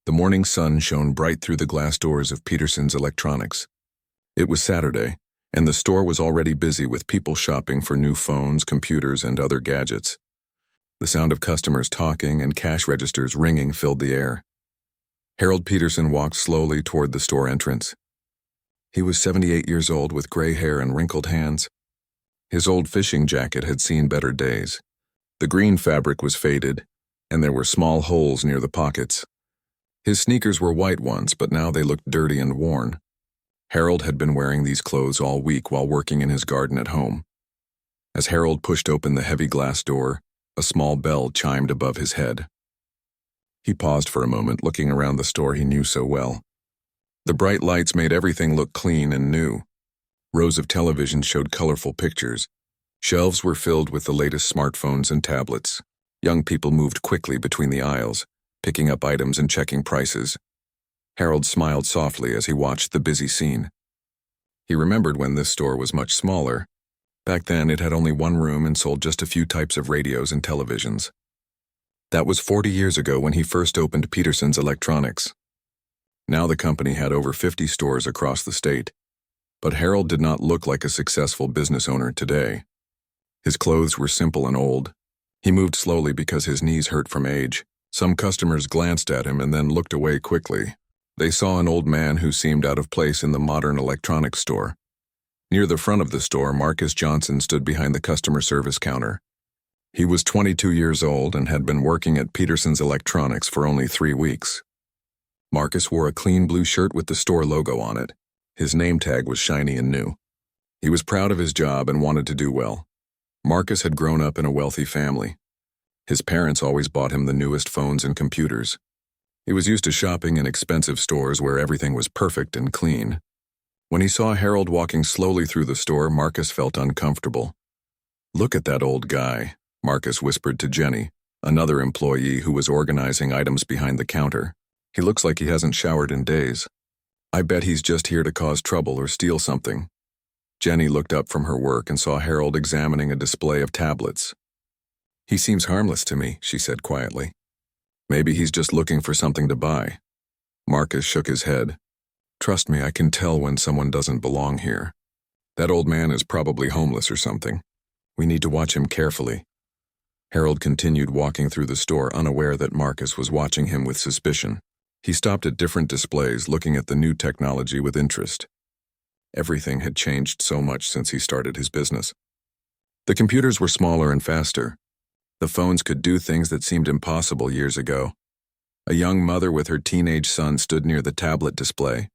The morning sun shone bright through the glass doors of Peterson's Electronics. It was Saturday, and the store was already busy with people shopping for new phones, computers, and other gadgets. The sound of customers talking and cash registers ringing filled the air. Harold Peterson walked slowly toward the store entrance. He was 78 years old with gray hair and wrinkled hands. His old fishing jacket had seen better days. The green fabric was faded, and there were small holes near the pockets. His sneakers were white ones, but now they looked dirty and worn. Harold had been wearing these clothes all week while working in his garden at home. As Harold pushed open the heavy glass door, a small bell chimed above his head. He paused for a moment, looking around the store he knew so well. The bright lights made everything look clean and new. Rows of televisions showed colorful pictures. Shelves were filled with the latest smartphones and tablets. Young people moved quickly between the aisles, picking up items and checking prices. Harold smiled softly as he watched the busy scene. He remembered when this store was much smaller. Back then, it had only one room and sold just a few types of radios and televisions. That was 40 years ago when he first opened Peterson's Electronics. Now the company had over 50 stores across the state. But Harold did not look like a successful business owner today. His clothes were simple and old. He moved slowly because his knees hurt from age. Some customers glanced at him and then looked away quickly. They saw an old man who seemed out of place in the modern electronics store. Near the front of the store, Marcus Johnson stood behind the customer service counter. He was 22 years old and had been working at Peterson's Electronics for only 3 weeks. Marcus wore a clean blue shirt with the store logo on it. His name tag was shiny and new. He was proud of his job and wanted to do well. Marcus had grown up in a wealthy family. His parents always bought him the newest phones and computers. He was used to shopping in expensive stores where everything was perfect and clean. When he saw Harold walking slowly through the store, Marcus felt uncomfortable. "Look at that old guy," Marcus whispered to Jenny, another employee who was organizing items behind the counter. "He looks like he hasn't showered in days. I bet he's just here to cause trouble or steal something." Jenny looked up from her work and saw Harold examining a display of tablets. "He seems harmless to me," she said quietly. "Maybe he's just looking for something to buy." Marcus shook his head. "Trust me, I can tell when someone doesn't belong here. That old man is probably homeless or something. We need to watch him carefully." Harold continued walking through the store, unaware that Marcus was watching him with suspicion. He stopped at different displays, looking at the new technology with interest. Everything had changed so much since he started his business. The computers were smaller and faster. The phones could do things that seemed impossible years ago. A young mother with her teenage son stood near the tablet display.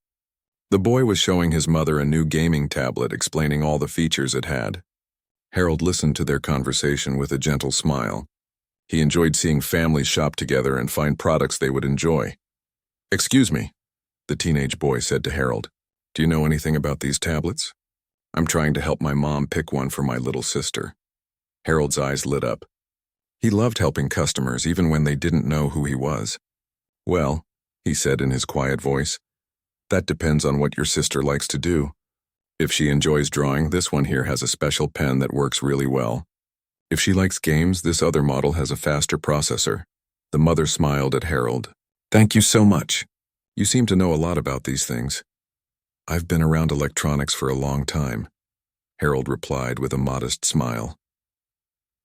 The boy was showing his mother a new gaming tablet, explaining all the features it had. Harold listened to their conversation with a gentle smile. He enjoyed seeing families shop together and find products they would enjoy. "Excuse me," the teenage boy said to Harold. "Do you know anything about these tablets? I'm trying to help my mom pick one for my little sister." Harold's eyes lit up. He loved helping customers even when they didn't know who he was. "Well," he said in his quiet voice, "that depends on what your sister likes to do. If she enjoys drawing, this one here has a special pen that works really well. If she likes games, this other model has a faster processor." The mother smiled at Harold. "Thank you so much. You seem to know a lot about these things." "I've been around electronics for a long time," Harold replied with a modest smile.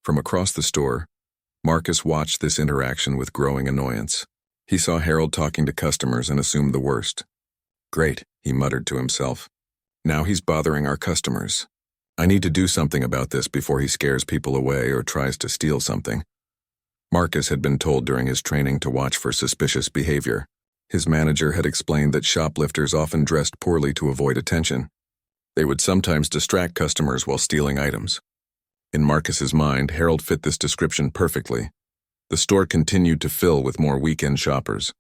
From across the store, Marcus watched this interaction with growing annoyance. He saw Harold talking to customers and assumed the worst. "Great," he muttered to himself. "Now he's bothering our customers. I need to do something about this before he scares people away or tries to steal something." Marcus had been told during his training to watch for suspicious behavior. His manager had explained that shoplifters often dressed poorly to avoid attention. They would sometimes distract customers while stealing items. In Marcus's mind, Harold fit this description perfectly. The store continued to fill with more weekend shoppers.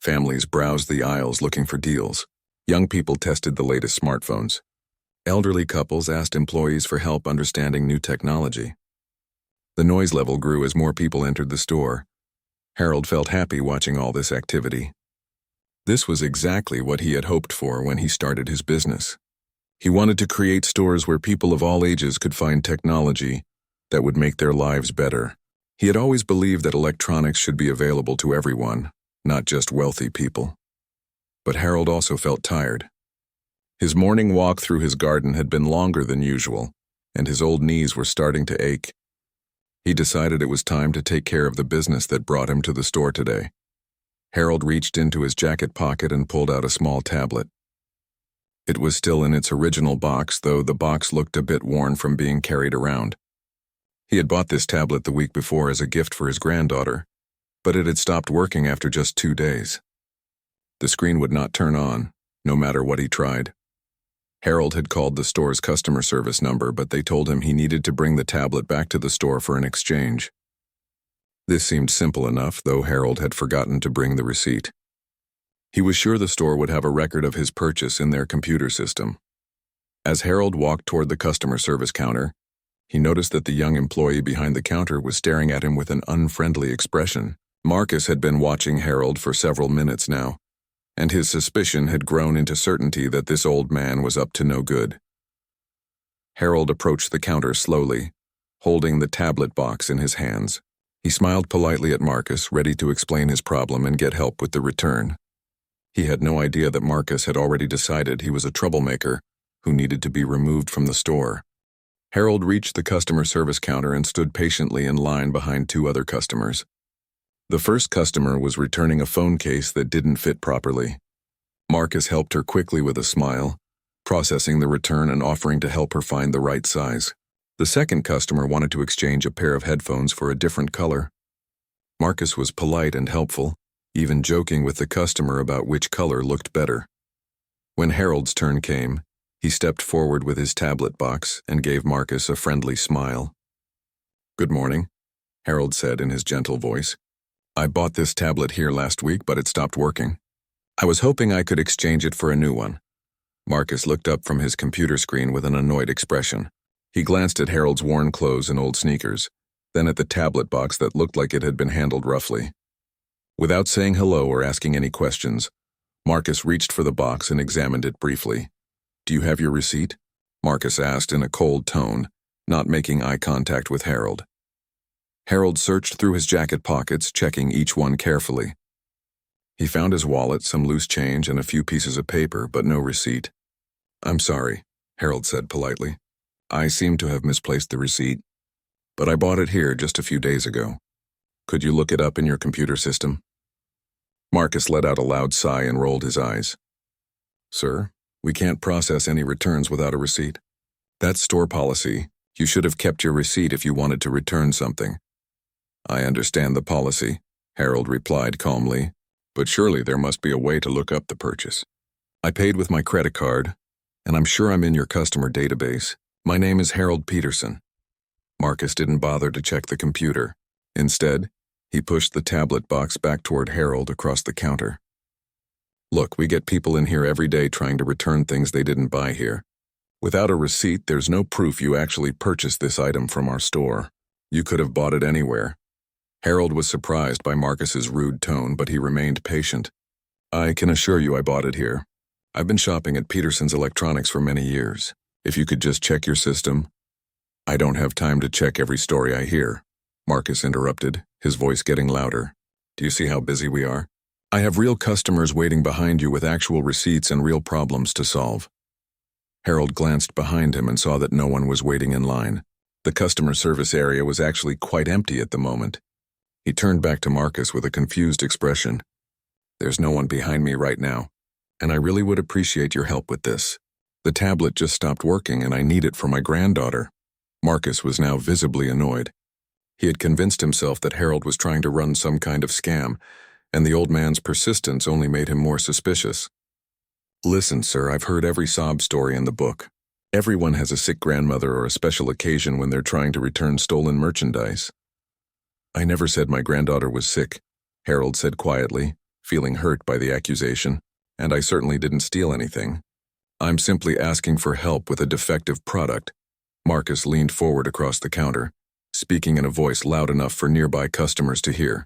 Families browsed the aisles looking for deals. Young people tested the latest smartphones. Elderly couples asked employees for help understanding new technology. The noise level grew as more people entered the store. Harold felt happy watching all this activity. This was exactly what he had hoped for when he started his business. He wanted to create stores where people of all ages could find technology that would make their lives better. He had always believed that electronics should be available to everyone, not just wealthy people. But Harold also felt tired. His morning walk through his garden had been longer than usual, and his old knees were starting to ache. He decided it was time to take care of the business that brought him to the store today. Harold reached into his jacket pocket and pulled out a small tablet. It was still in its original box, though the box looked a bit worn from being carried around. He had bought this tablet the week before as a gift for his granddaughter, but it had stopped working after just 2 days. The screen would not turn on, no matter what he tried. Harold had called the store's customer service number, but they told him he needed to bring the tablet back to the store for an exchange. This seemed simple enough, though Harold had forgotten to bring the receipt. He was sure the store would have a record of his purchase in their computer system. As Harold walked toward the customer service counter, he noticed that the young employee behind the counter was staring at him with an unfriendly expression. Marcus had been watching Harold for several minutes now, and his suspicion had grown into certainty that this old man was up to no good. Harold approached the counter slowly, holding the tablet box in his hands. He smiled politely at Marcus, ready to explain his problem and get help with the return. He had no idea that Marcus had already decided he was a troublemaker who needed to be removed from the store. Harold reached the customer service counter and stood patiently in line behind 2 other customers. The first customer was returning a phone case that didn't fit properly. Marcus helped her quickly with a smile, processing the return and offering to help her find the right size. The second customer wanted to exchange a pair of headphones for a different color. Marcus was polite and helpful, even joking with the customer about which color looked better. When Harold's turn came, he stepped forward with his tablet box and gave Marcus a friendly smile. "Good morning," Harold said in his gentle voice. "I bought this tablet here last week, but it stopped working. I was hoping I could exchange it for a new one." Marcus looked up from his computer screen with an annoyed expression. He glanced at Harold's worn clothes and old sneakers, then at the tablet box that looked like it had been handled roughly. Without saying hello or asking any questions, Marcus reached for the box and examined it briefly. "Do you have your receipt?" Marcus asked in a cold tone, not making eye contact with Harold. Harold searched through his jacket pockets, checking each one carefully. He found his wallet, some loose change, and a few pieces of paper, but no receipt. "I'm sorry," Harold said politely. "I seem to have misplaced the receipt, but I bought it here just a few days ago. Could you look it up in your computer system?" Marcus let out a loud sigh and rolled his eyes. "Sir, we can't process any returns without a receipt. That's store policy. You should have kept your receipt if you wanted to return something." "I understand the policy," Harold replied calmly, "but surely there must be a way to look up the purchase. I paid with my credit card, and I'm sure I'm in your customer database. My name is Harold Peterson." Marcus didn't bother to check the computer. Instead, he pushed the tablet box back toward Harold across the counter. "Look, we get people in here every day trying to return things they didn't buy here. Without a receipt, there's no proof you actually purchased this item from our store. You could have bought it anywhere." Harold was surprised by Marcus's rude tone, but he remained patient. "I can assure you I bought it here. I've been shopping at Peterson's Electronics for many years. If you could just check your system." "I don't have time to check every story I hear," Marcus interrupted, his voice getting louder. "Do you see how busy we are? I have real customers waiting behind you with actual receipts and real problems to solve." Harold glanced behind him and saw that no one was waiting in line. The customer service area was actually quite empty at the moment. He turned back to Marcus with a confused expression. "There's no one behind me right now, and I really would appreciate your help with this. The tablet just stopped working and I need it for my granddaughter." Marcus was now visibly annoyed. He had convinced himself that Harold was trying to run some kind of scam, and the old man's persistence only made him more suspicious. "Listen, sir, I've heard every sob story in the book. Everyone has a sick grandmother or a special occasion when they're trying to return stolen merchandise." "I never said my granddaughter was sick," Harold said quietly, feeling hurt by the accusation, "and I certainly didn't steal anything. I'm simply asking for help with a defective product." Marcus leaned forward across the counter, speaking in a voice loud enough for nearby customers to hear.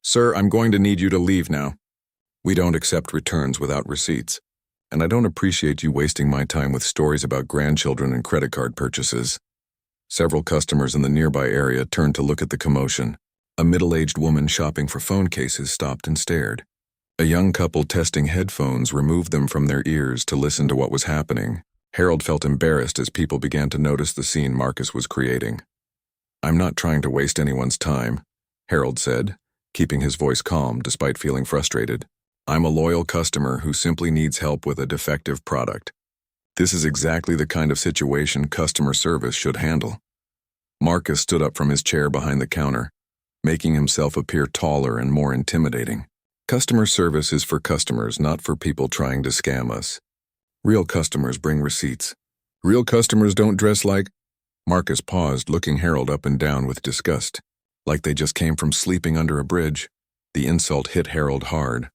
"Sir, I'm going to need you to leave now. We don't accept returns without receipts, and I don't appreciate you wasting my time with stories about grandchildren and credit card purchases." Several customers in the nearby area turned to look at the commotion. A middle-aged woman shopping for phone cases stopped and stared. A young couple testing headphones removed them from their ears to listen to what was happening. Harold felt embarrassed as people began to notice the scene Marcus was creating. "I'm not trying to waste anyone's time," Harold said, keeping his voice calm despite feeling frustrated. "I'm a loyal customer who simply needs help with a defective product. This is exactly the kind of situation customer service should handle." Marcus stood up from his chair behind the counter, making himself appear taller and more intimidating. "Customer service is for customers, not for people trying to scam us. Real customers bring receipts. Real customers don't dress like—" Marcus paused, looking Harold up and down with disgust. Like they just came from sleeping under a bridge. The insult hit Harold hard.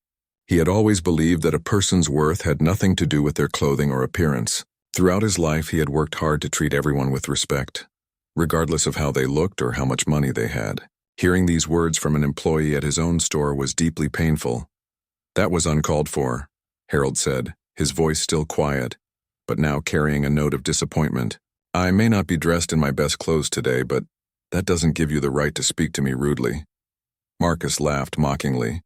He had always believed that a person's worth had nothing to do with their clothing or appearance. Throughout his life, he had worked hard to treat everyone with respect, regardless of how they looked or how much money they had. Hearing these words from an employee at his own store was deeply painful. "That was uncalled for," Harold said, his voice still quiet, but now carrying a note of disappointment. "I may not be dressed in my best clothes today, but that doesn't give you the right to speak to me rudely." Marcus laughed mockingly.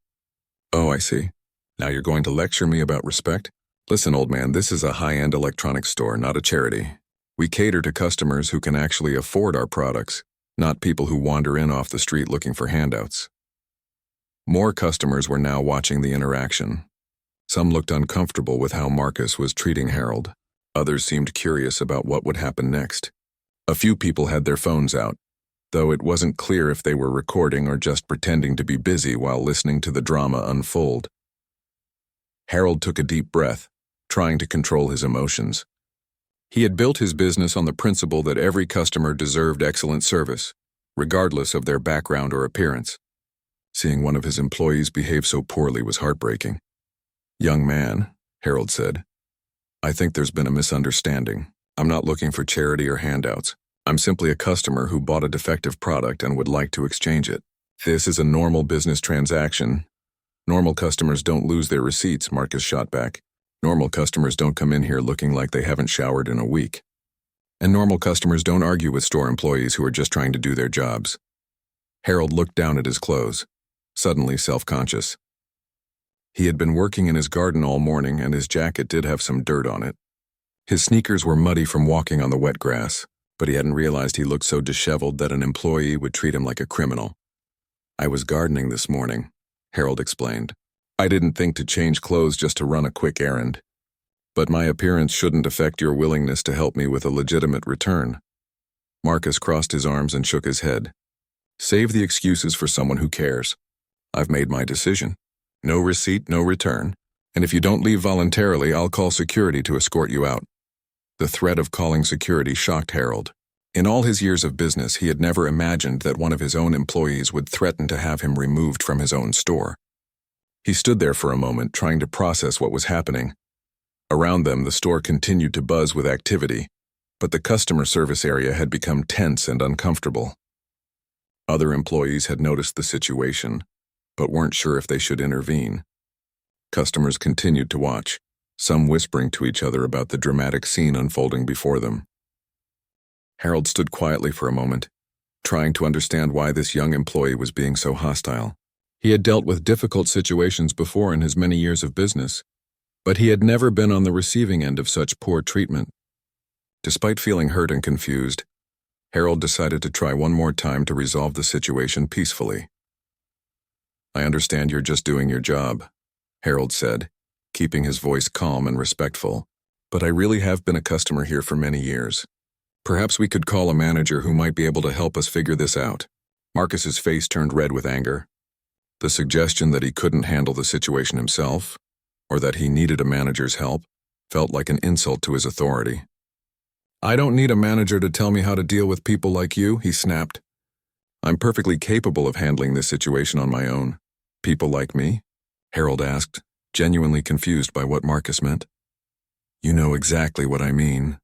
"Oh, I see. Now you're going to lecture me about respect? Listen, old man, this is a high-end electronics store, not a charity. We cater to customers who can actually afford our products, not people who wander in off the street looking for handouts." More customers were now watching the interaction. Some looked uncomfortable with how Marcus was treating Harold. Others seemed curious about what would happen next. A few people had their phones out, though it wasn't clear if they were recording or just pretending to be busy while listening to the drama unfold. Harold took a deep breath, trying to control his emotions. He had built his business on the principle that every customer deserved excellent service, regardless of their background or appearance. Seeing one of his employees behave so poorly was heartbreaking. "Young man," Harold said, "I think there's been a misunderstanding. I'm not looking for charity or handouts. I'm simply a customer who bought a defective product and would like to exchange it. This is a normal business transaction. Normal customers don't lose their receipts," Marcus shot back. "Normal customers don't come in here looking like they haven't showered in a week. And normal customers don't argue with store employees who are just trying to do their jobs." Harold looked down at his clothes, suddenly self-conscious. He had been working in his garden all morning, and his jacket did have some dirt on it. His sneakers were muddy from walking on the wet grass, but he hadn't realized he looked so disheveled that an employee would treat him like a criminal. "I was gardening this morning," Harold explained. "I didn't think to change clothes just to run a quick errand. But my appearance shouldn't affect your willingness to help me with a legitimate return." Marcus crossed his arms and shook his head. "Save the excuses for someone who cares. I've made my decision. No receipt, no return. And if you don't leave voluntarily, I'll call security to escort you out." The threat of calling security shocked Harold. In all his years of business, he had never imagined that one of his own employees would threaten to have him removed from his own store. He stood there for a moment, trying to process what was happening. Around them, the store continued to buzz with activity, but the customer service area had become tense and uncomfortable. Other employees had noticed the situation, but weren't sure if they should intervene. Customers continued to watch, some whispering to each other about the dramatic scene unfolding before them. Harold stood quietly for a moment, trying to understand why this young employee was being so hostile. He had dealt with difficult situations before in his many years of business, but he had never been on the receiving end of such poor treatment. Despite feeling hurt and confused, Harold decided to try one more time to resolve the situation peacefully. "I understand you're just doing your job," Harold said, keeping his voice calm and respectful. "But I really have been a customer here for many years. Perhaps we could call a manager who might be able to help us figure this out." Marcus's face turned red with anger. The suggestion that he couldn't handle the situation himself, or that he needed a manager's help, felt like an insult to his authority. "I don't need a manager to tell me how to deal with people like you," he snapped. "I'm perfectly capable of handling this situation on my own." "People like me?" Harold asked, genuinely confused by what Marcus meant. "You know exactly what I mean,"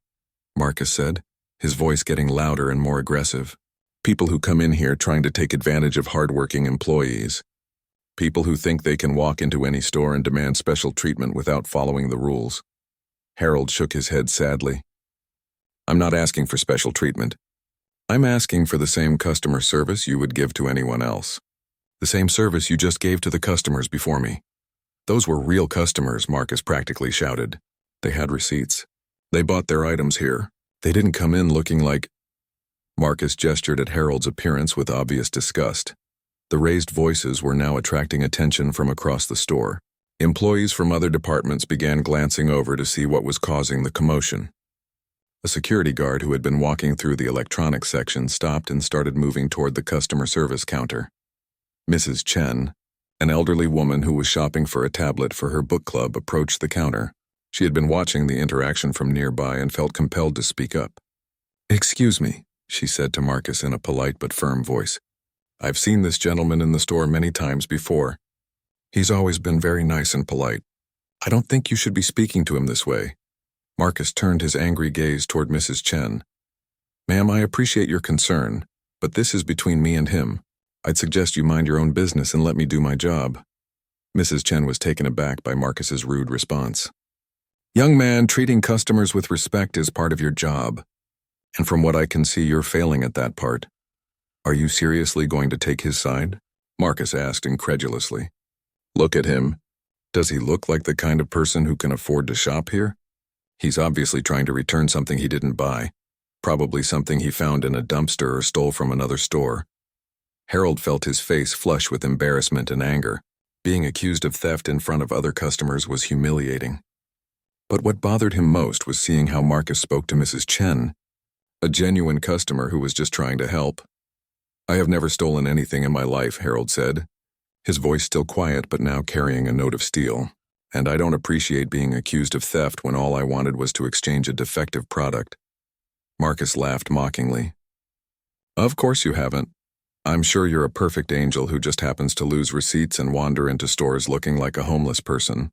Marcus said, his voice getting louder and more aggressive. "People who come in here trying to take advantage of hardworking employees. People who think they can walk into any store and demand special treatment without following the rules." Harold shook his head sadly. "I'm not asking for special treatment. I'm asking for the same customer service you would give to anyone else. The same service you just gave to the customers before me. Those were real customers, Marcus practically shouted. They had receipts. They bought their items here. They didn't come in looking like... Marcus gestured at Harold's appearance with obvious disgust. The raised voices were now attracting attention from across the store. Employees from other departments began glancing over to see what was causing the commotion. A security guard who had been walking through the electronics section stopped and started moving toward the customer service counter. Mrs. Chen, an elderly woman who was shopping for a tablet for her book club, approached the counter. She had been watching the interaction from nearby and felt compelled to speak up. "Excuse me," she said to Marcus in a polite but firm voice. "I've seen this gentleman in the store many times before. He's always been very nice and polite. I don't think you should be speaking to him this way." Marcus turned his angry gaze toward Mrs. Chen. "Ma'am, I appreciate your concern, but this is between me and him. I'd suggest you mind your own business and let me do my job." Mrs. Chen was taken aback by Marcus's rude response. "Young man, treating customers with respect is part of your job. And from what I can see, you're failing at that part. Are you seriously going to take his side?" Marcus asked incredulously. "Look at him. Does he look like the kind of person who can afford to shop here? He's obviously trying to return something he didn't buy, probably something he found in a dumpster or stole from another store." Harold felt his face flush with embarrassment and anger. Being accused of theft in front of other customers was humiliating. But what bothered him most was seeing how Marcus spoke to Mrs. Chen, a genuine customer who was just trying to help. "I have never stolen anything in my life," Harold said, his voice still quiet but now carrying a note of steel. "And I don't appreciate being accused of theft when all I wanted was to exchange a defective product." Marcus laughed mockingly. "Of course you haven't. I'm sure you're a perfect angel who just happens to lose receipts and wander into stores looking like a homeless person."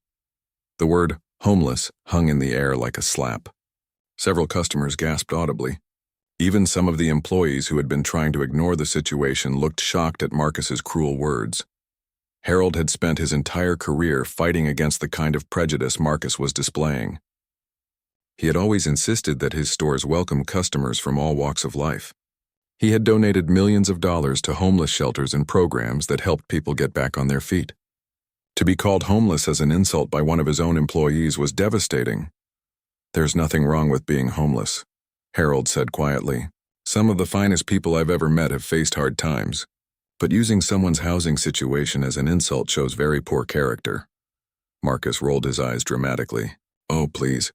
The word homeless hung in the air like a slap. Several customers gasped audibly. Even some of the employees who had been trying to ignore the situation looked shocked at Marcus's cruel words. Harold had spent his entire career fighting against the kind of prejudice Marcus was displaying. He had always insisted that his stores welcome customers from all walks of life. He had donated millions of dollars to homeless shelters and programs that helped people get back on their feet. To be called homeless as an insult by one of his own employees was devastating. "There's nothing wrong with being homeless," Harold said quietly. "Some of the finest people I've ever met have faced hard times. But using someone's housing situation as an insult shows very poor character." Marcus rolled his eyes dramatically. "Oh, please.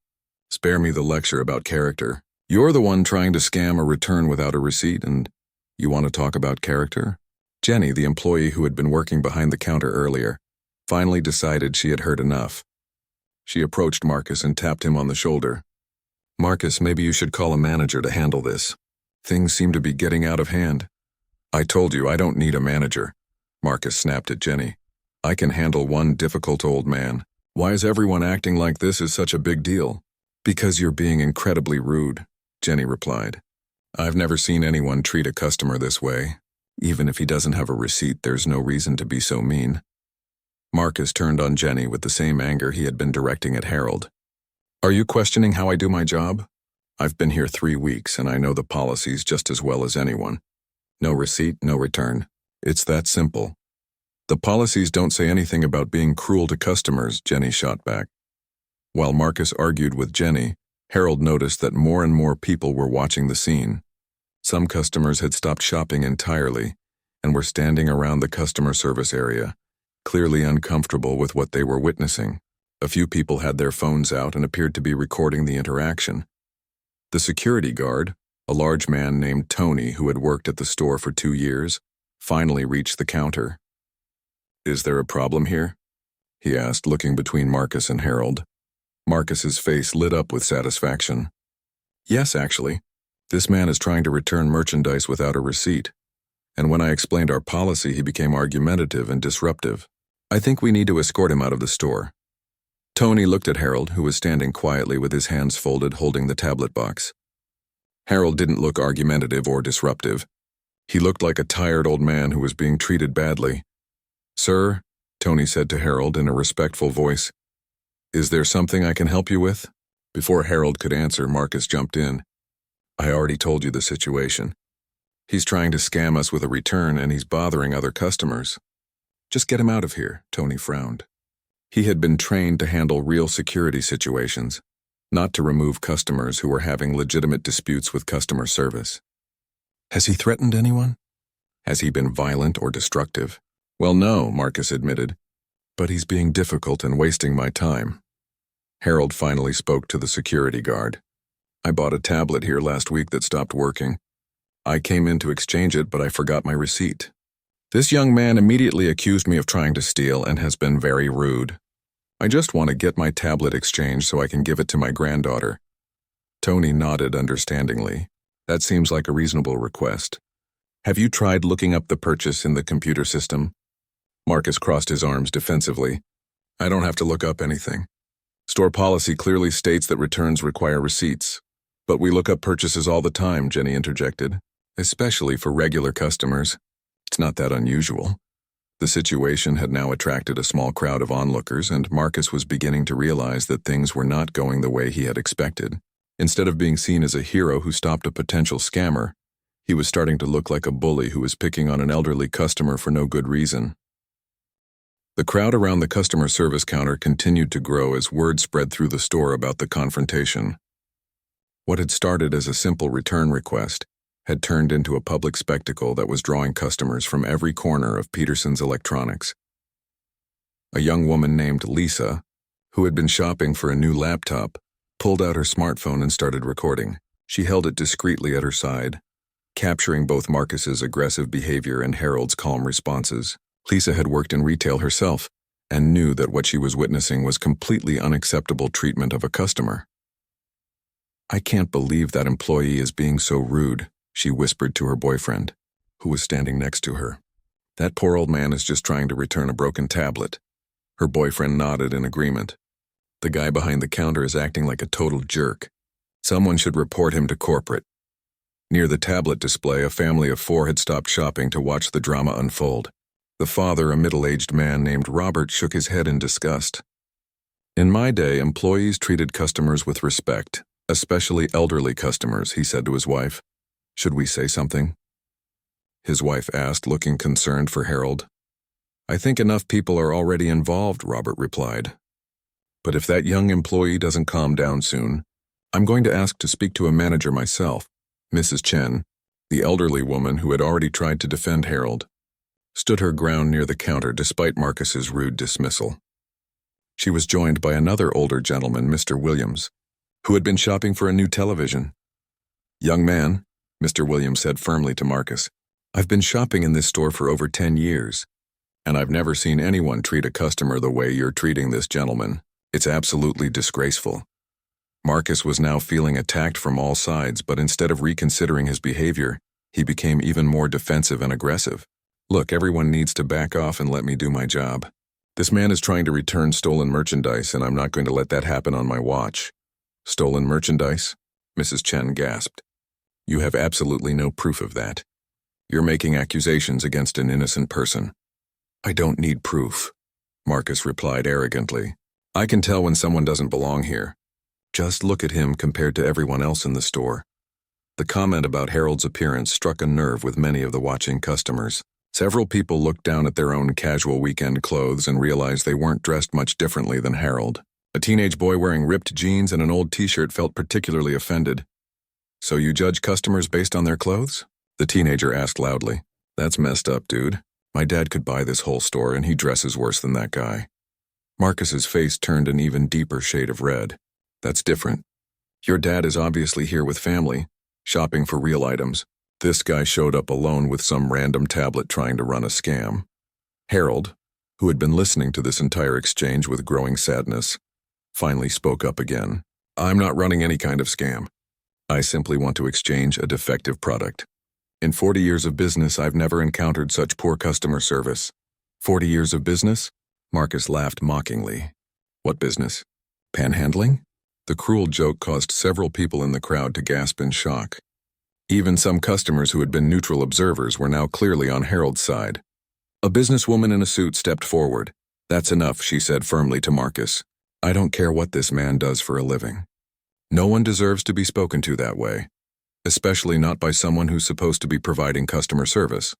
Spare me the lecture about character. You're the one trying to scam a return without a receipt, and you want to talk about character?" Jenny, the employee who had been working behind the counter earlier, finally decided she had heard enough. She approached Marcus and tapped him on the shoulder. "Marcus, maybe you should call a manager to handle this. Things seem to be getting out of hand." "I told you I don't need a manager," Marcus snapped at Jenny. "I can handle one difficult old man. Why is everyone acting like this is such a big deal?" "Because you're being incredibly rude," Jenny replied. "I've never seen anyone treat a customer this way. Even if he doesn't have a receipt, there's no reason to be so mean." Marcus turned on Jenny with the same anger he had been directing at Harold. "Are you questioning how I do my job? I've been here 3 weeks and I know the policies just as well as anyone. No receipt, no return. It's that simple." "The policies don't say anything about being cruel to customers," Jenny shot back. While Marcus argued with Jenny, Harold noticed that more and more people were watching the scene. Some customers had stopped shopping entirely and were standing around the customer service area, clearly uncomfortable with what they were witnessing. A few people had their phones out and appeared to be recording the interaction. The security guard, a large man named Tony who had worked at the store for 2 years, finally reached the counter. "Is there a problem here?" he asked, looking between Marcus and Harold. Marcus's face lit up with satisfaction. "Yes, actually. This man is trying to return merchandise without a receipt. And when I explained our policy, he became argumentative and disruptive. I think we need to escort him out of the store." Tony looked at Harold, who was standing quietly with his hands folded holding the tablet box. Harold didn't look argumentative or disruptive. He looked like a tired old man who was being treated badly. "Sir," Tony said to Harold in a respectful voice, "is there something I can help you with?" Before Harold could answer, Marcus jumped in. "I already told you the situation. He's trying to scam us with a return and he's bothering other customers. Just get him out of here, Tony frowned. He had been trained to handle real security situations, not to remove customers who were having legitimate disputes with customer service. Has he threatened anyone? Has he been violent or destructive? Well, no, Marcus admitted, but he's being difficult and wasting my time. Harold finally spoke to the security guard. I bought a tablet here last week that stopped working. I came in to exchange it, but I forgot my receipt. This young man immediately accused me of trying to steal and has been very rude. I just want to get my tablet exchanged so I can give it to my granddaughter. Tony nodded understandingly. That seems like a reasonable request. Have you tried looking up the purchase in the computer system? Marcus crossed his arms defensively. I don't have to look up anything. Store policy clearly states that returns require receipts. But we look up purchases all the time, Jenny interjected, especially for regular customers. It's not that unusual. The situation had now attracted a small crowd of onlookers, and Marcus was beginning to realize that things were not going the way he had expected. Instead of being seen as a hero who stopped a potential scammer, he was starting to look like a bully who was picking on an elderly customer for no good reason. The crowd around the customer service counter continued to grow as word spread through the store about the confrontation. What had started as a simple return request had turned into a public spectacle that was drawing customers from every corner of Peterson's Electronics. A young woman named Lisa, who had been shopping for a new laptop, pulled out her smartphone and started recording. She held it discreetly at her side, capturing both Marcus's aggressive behavior and Harold's calm responses. Lisa had worked in retail herself and knew that what she was witnessing was completely unacceptable treatment of a customer. I can't believe that employee is being so rude, she whispered to her boyfriend, who was standing next to her. That poor old man is just trying to return a broken tablet. Her boyfriend nodded in agreement. The guy behind the counter is acting like a total jerk. Someone should report him to corporate. Near the tablet display, a family of 4 had stopped shopping to watch the drama unfold. The father, a middle-aged man named Robert, shook his head in disgust. In my day, employees treated customers with respect, especially elderly customers, he said to his wife. Should we say something? His wife asked, looking concerned for Harold. I think enough people are already involved, Robert replied. But if that young employee doesn't calm down soon, I'm going to ask to speak to a manager myself. Mrs. Chen, the elderly woman who had already tried to defend Harold, stood her ground near the counter despite Marcus's rude dismissal. She was joined by another older gentleman, Mr. Williams, who had been shopping for a new television. Young man, Mr. Williams said firmly to Marcus, I've been shopping in this store for over 10 years, and I've never seen anyone treat a customer the way you're treating this gentleman. It's absolutely disgraceful. Marcus was now feeling attacked from all sides, but instead of reconsidering his behavior, he became even more defensive and aggressive. Look, everyone needs to back off and let me do my job. This man is trying to return stolen merchandise, and I'm not going to let that happen on my watch. Stolen merchandise? Mrs. Chen gasped. You have absolutely no proof of that. You're making accusations against an innocent person. I don't need proof, Marcus replied arrogantly. I can tell when someone doesn't belong here. Just look at him compared to everyone else in the store. The comment about Harold's appearance struck a nerve with many of the watching customers. Several people looked down at their own casual weekend clothes and realized they weren't dressed much differently than Harold. A teenage boy wearing ripped jeans and an old t-shirt felt particularly offended. So you judge customers based on their clothes? The teenager asked loudly. That's messed up, dude. My dad could buy this whole store and he dresses worse than that guy. Marcus's face turned an even deeper shade of red. That's different. Your dad is obviously here with family, shopping for real items. This guy showed up alone with some random tablet trying to run a scam. Harold, who had been listening to this entire exchange with growing sadness, finally spoke up again. I'm not running any kind of scam. I simply want to exchange a defective product. In 40 years of business, I've never encountered such poor customer service. 40 years of business? Marcus laughed mockingly. What business? Panhandling? The cruel joke caused several people in the crowd to gasp in shock. Even some customers who had been neutral observers were now clearly on Harold's side. A businesswoman in a suit stepped forward. That's enough, she said firmly to Marcus. I don't care what this man does for a living. No one deserves to be spoken to that way, especially not by someone who's supposed to be providing customer service.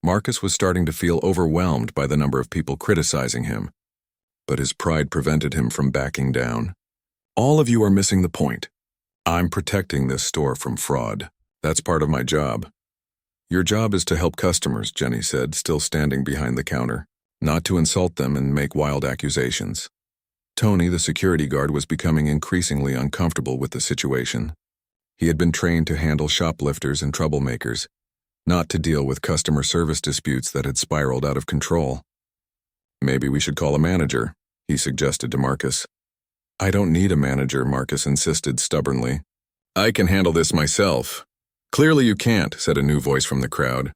Marcus was starting to feel overwhelmed by the number of people criticizing him, but his pride prevented him from backing down. All of you are missing the point. I'm protecting this store from fraud. That's part of my job. Your job is to help customers, Jenny said, still standing behind the counter, not to insult them and make wild accusations. Tony, the security guard, was becoming increasingly uncomfortable with the situation. He had been trained to handle shoplifters and troublemakers, not to deal with customer service disputes that had spiraled out of control. Maybe we should call a manager, he suggested to Marcus. I don't need a manager, Marcus insisted stubbornly. I can handle this myself. Clearly you can't, said a new voice from the crowd.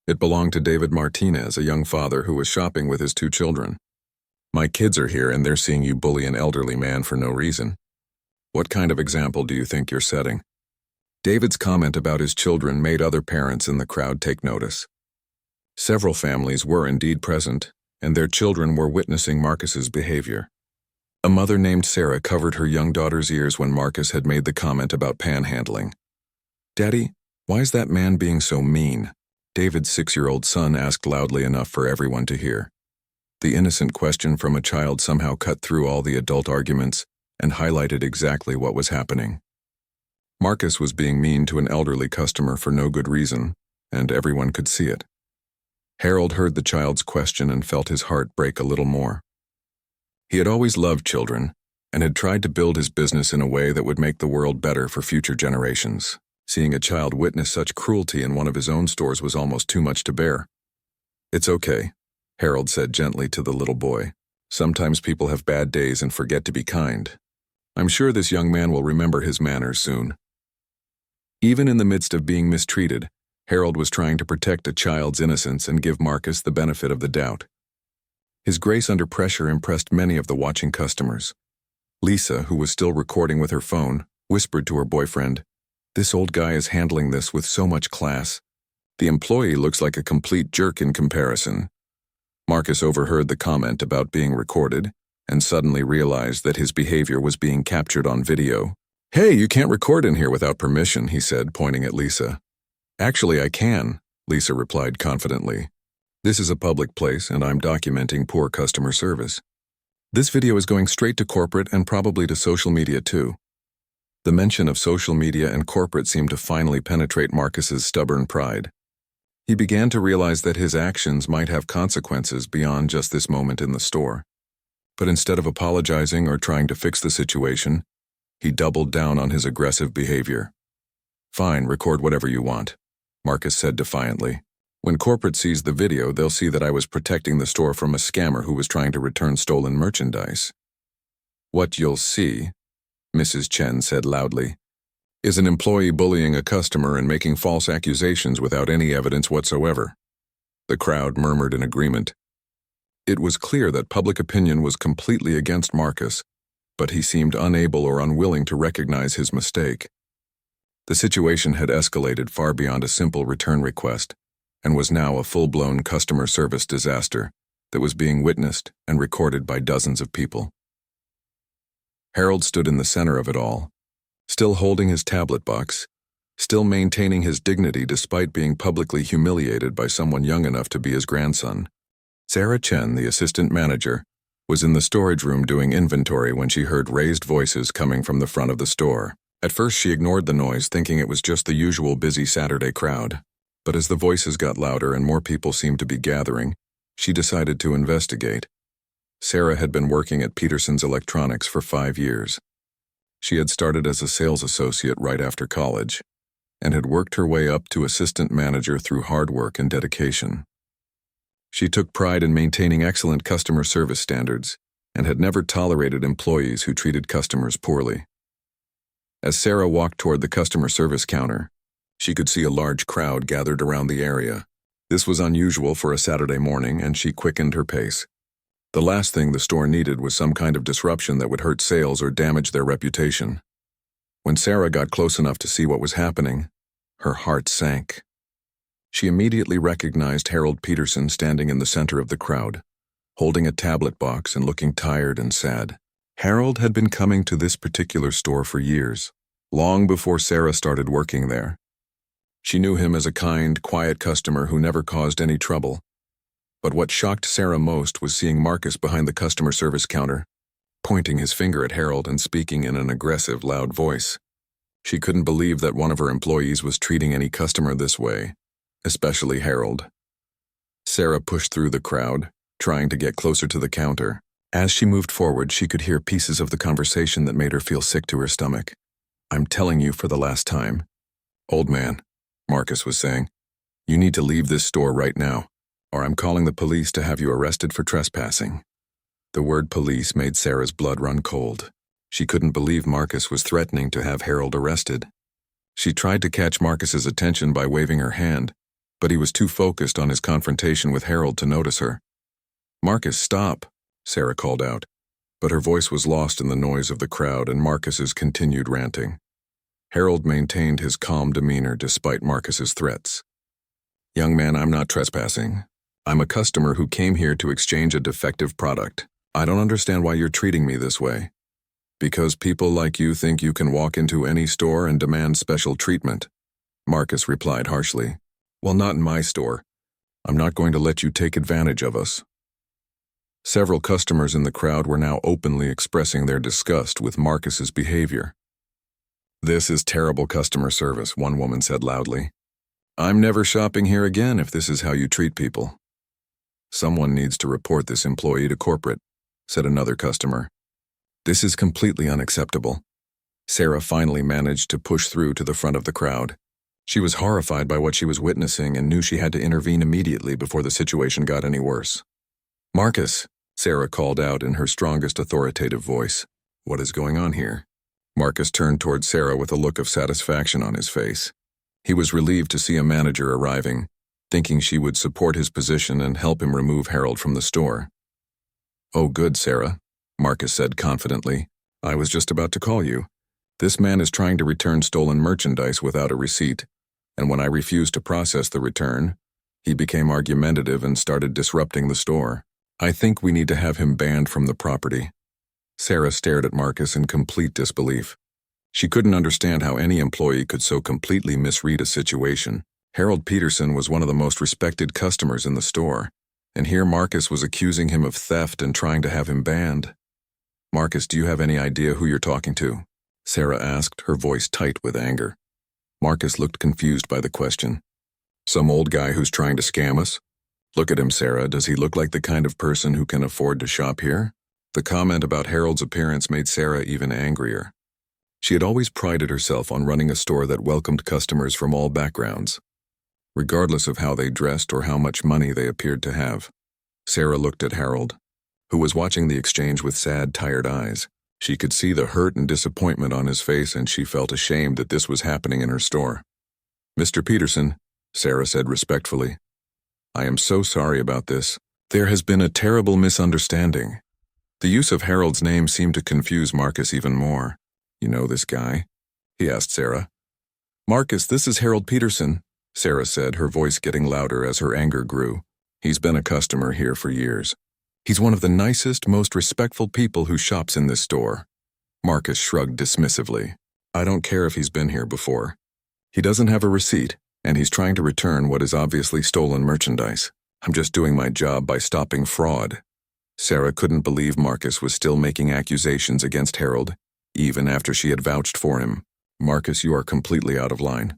It belonged to David Martinez, a young father who was shopping with his 2 children. My kids are here and they're seeing you bully an elderly man for no reason. What kind of example do you think you're setting? David's comment about his children made other parents in the crowd take notice. Several families were indeed present, and their children were witnessing Marcus's behavior. A mother named Sarah covered her young daughter's ears when Marcus had made the comment about panhandling. Daddy, why is that man being so mean? David's 6-year-old son asked loudly enough for everyone to hear. The innocent question from a child somehow cut through all the adult arguments and highlighted exactly what was happening. Marcus was being mean to an elderly customer for no good reason, and everyone could see it. Harold heard the child's question and felt his heart break a little more. He had always loved children, and had tried to build his business in a way that would make the world better for future generations. Seeing a child witness such cruelty in one of his own stores was almost too much to bear. It's okay, Harold said gently to the little boy. Sometimes people have bad days and forget to be kind. I'm sure this young man will remember his manners soon. Even in the midst of being mistreated, Harold was trying to protect a child's innocence and give Marcus the benefit of the doubt. His grace under pressure impressed many of the watching customers. Lisa, who was still recording with her phone, whispered to her boyfriend, "This old guy is handling this with so much class. The employee looks like a complete jerk in comparison." Marcus overheard the comment about being recorded and suddenly realized that his behavior was being captured on video. "Hey, you can't record in here without permission," he said, pointing at Lisa. "Actually, I can," Lisa replied confidently. "This is a public place and I'm documenting poor customer service. This video is going straight to corporate and probably to social media too." The mention of social media and corporate seemed to finally penetrate Marcus's stubborn pride. He began to realize that his actions might have consequences beyond just this moment in the store. But instead of apologizing or trying to fix the situation, he doubled down on his aggressive behavior. "Fine, record whatever you want," Marcus said defiantly. "When corporate sees the video, they'll see that I was protecting the store from a scammer who was trying to return stolen merchandise." "What you'll see," Mrs. Chen said loudly, "is an employee bullying a customer and making false accusations without any evidence whatsoever." The crowd murmured in agreement. It was clear that public opinion was completely against Marcus, but he seemed unable or unwilling to recognize his mistake. The situation had escalated far beyond a simple return request, and was now a full-blown customer service disaster that was being witnessed and recorded by dozens of people. Harold stood in the center of it all, still holding his tablet box, still maintaining his dignity despite being publicly humiliated by someone young enough to be his grandson. Sarah Chen, the assistant manager, was in the storage room doing inventory when she heard raised voices coming from the front of the store. At first she ignored the noise, thinking it was just the usual busy Saturday crowd. But as the voices got louder and more people seemed to be gathering, she decided to investigate. Sarah had been working at Peterson's Electronics for 5 years. She had started as a sales associate right after college, and had worked her way up to assistant manager through hard work and dedication. She took pride in maintaining excellent customer service standards and had never tolerated employees who treated customers poorly. As Sarah walked toward the customer service counter, she could see a large crowd gathered around the area. This was unusual for a Saturday morning, and she quickened her pace. The last thing the store needed was some kind of disruption that would hurt sales or damage their reputation. When Sarah got close enough to see what was happening, her heart sank. She immediately recognized Harold Peterson standing in the center of the crowd, holding a tablet box and looking tired and sad. Harold had been coming to this particular store for years, long before Sarah started working there. She knew him as a kind, quiet customer who never caused any trouble. But what shocked Sarah most was seeing Marcus behind the customer service counter, pointing his finger at Harold and speaking in an aggressive, loud voice. She couldn't believe that one of her employees was treating any customer this way, especially Harold. Sarah pushed through the crowd, trying to get closer to the counter. As she moved forward, she could hear pieces of the conversation that made her feel sick to her stomach. "I'm telling you for the last time." "Old man," Marcus was saying, "you need to leave this store right now, or I'm calling the police to have you arrested for trespassing." The word police made Sarah's blood run cold. She couldn't believe Marcus was threatening to have Harold arrested. She tried to catch Marcus's attention by waving her hand, but he was too focused on his confrontation with Harold to notice her. "Marcus, stop," Sarah called out, but her voice was lost in the noise of the crowd and Marcus's continued ranting. Harold maintained his calm demeanor despite Marcus's threats. "Young man, I'm not trespassing. I'm a customer who came here to exchange a defective product. I don't understand why you're treating me this way." "Because people like you think you can walk into any store and demand special treatment," Marcus replied harshly. "Well, not in my store. I'm not going to let you take advantage of us." Several customers in the crowd were now openly expressing their disgust with Marcus's behavior. "This is terrible customer service," one woman said loudly. "I'm never shopping here again if this is how you treat people." "Someone needs to report this employee to corporate," said another customer. "This is completely unacceptable." Sarah finally managed to push through to the front of the crowd. She was horrified by what she was witnessing and knew she had to intervene immediately before the situation got any worse. "Marcus," Sarah called out in her strongest authoritative voice. "What is going on here?" Marcus turned toward Sarah with a look of satisfaction on his face. He was relieved to see a manager arriving, thinking she would support his position and help him remove Harold from the store. "Oh, good, Sarah," Marcus said confidently. "I was just about to call you. This man is trying to return stolen merchandise without a receipt, and when I refused to process the return, he became argumentative and started disrupting the store. I think we need to have him banned from the property." Sarah stared at Marcus in complete disbelief. She couldn't understand how any employee could so completely misread a situation. Harold Peterson was one of the most respected customers in the store, and here Marcus was accusing him of theft and trying to have him banned. "Marcus, do you have any idea who you're talking to?" Sarah asked, her voice tight with anger. Marcus looked confused by the question. "Some old guy who's trying to scam us? Look at him, Sarah. Does he look like the kind of person who can afford to shop here?" The comment about Harold's appearance made Sarah even angrier. She had always prided herself on running a store that welcomed customers from all backgrounds, regardless of how they dressed or how much money they appeared to have. Sarah looked at Harold, who was watching the exchange with sad, tired eyes. She could see the hurt and disappointment on his face, and she felt ashamed that this was happening in her store. "Mr. Peterson," Sarah said respectfully, "I am so sorry about this. There has been a terrible misunderstanding." The use of Harold's name seemed to confuse Marcus even more. "You know this guy?" he asked Sarah. "Marcus, this is Harold Peterson," Sarah said, her voice getting louder as her anger grew. "He's been a customer here for years. He's one of the nicest, most respectful people who shops in this store." Marcus shrugged dismissively. "I don't care if he's been here before. He doesn't have a receipt, and he's trying to return what is obviously stolen merchandise. I'm just doing my job by stopping fraud." Sarah couldn't believe Marcus was still making accusations against Harold, even after she had vouched for him. "Marcus, you are completely out of line.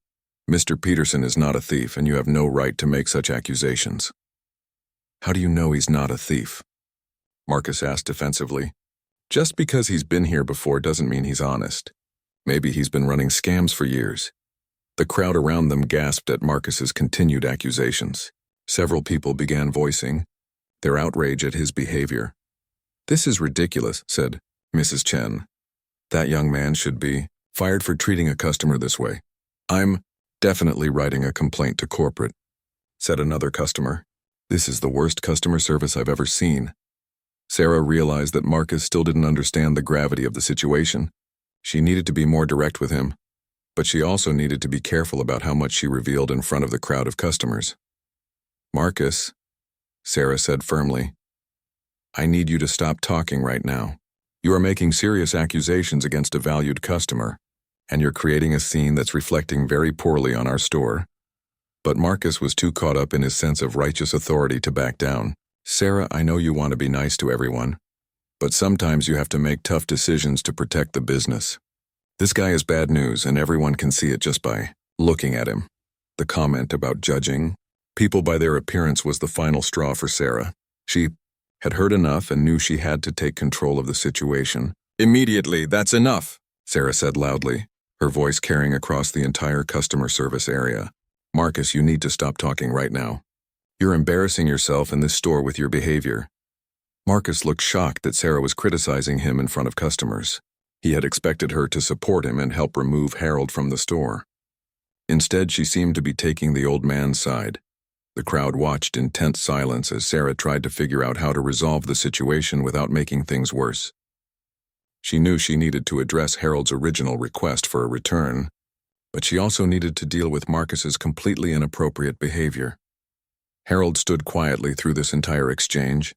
Mr. Peterson is not a thief, and you have no right to make such accusations." "How do you know he's not a thief?" Marcus asked defensively. "Just because he's been here before doesn't mean he's honest. Maybe he's been running scams for years." The crowd around them gasped at Marcus's continued accusations. Several people began voicing their outrage at his behavior. "This is ridiculous," said Mrs. Chen. "That young man should be fired for treating a customer this way." "I'm definitely writing a complaint to corporate," said another customer. "This is the worst customer service I've ever seen." Sarah realized that Marcus still didn't understand the gravity of the situation. She needed to be more direct with him, but she also needed to be careful about how much she revealed in front of the crowd of customers. "Marcus," Sarah said firmly, "I need you to stop talking right now. You are making serious accusations against a valued customer, and you're creating a scene that's reflecting very poorly on our store." But Marcus was too caught up in his sense of righteous authority to back down. "Sarah, I know you want to be nice to everyone, but sometimes you have to make tough decisions to protect the business. This guy is bad news, and everyone can see it just by looking at him." The comment about judging people by their appearance was the final straw for Sarah. She had heard enough and knew she had to take control of the situation. "Immediately, that's enough," Sarah said loudly, her voice carrying across the entire customer service area. "Marcus, you need to stop talking right now. You're embarrassing yourself in this store with your behavior." Marcus looked shocked that Sarah was criticizing him in front of customers. He had expected her to support him and help remove Harold from the store. Instead, she seemed to be taking the old man's side. The crowd watched in tense silence as Sarah tried to figure out how to resolve the situation without making things worse. She knew she needed to address Harold's original request for a return, but she also needed to deal with Marcus's completely inappropriate behavior. Harold stood quietly through this entire exchange,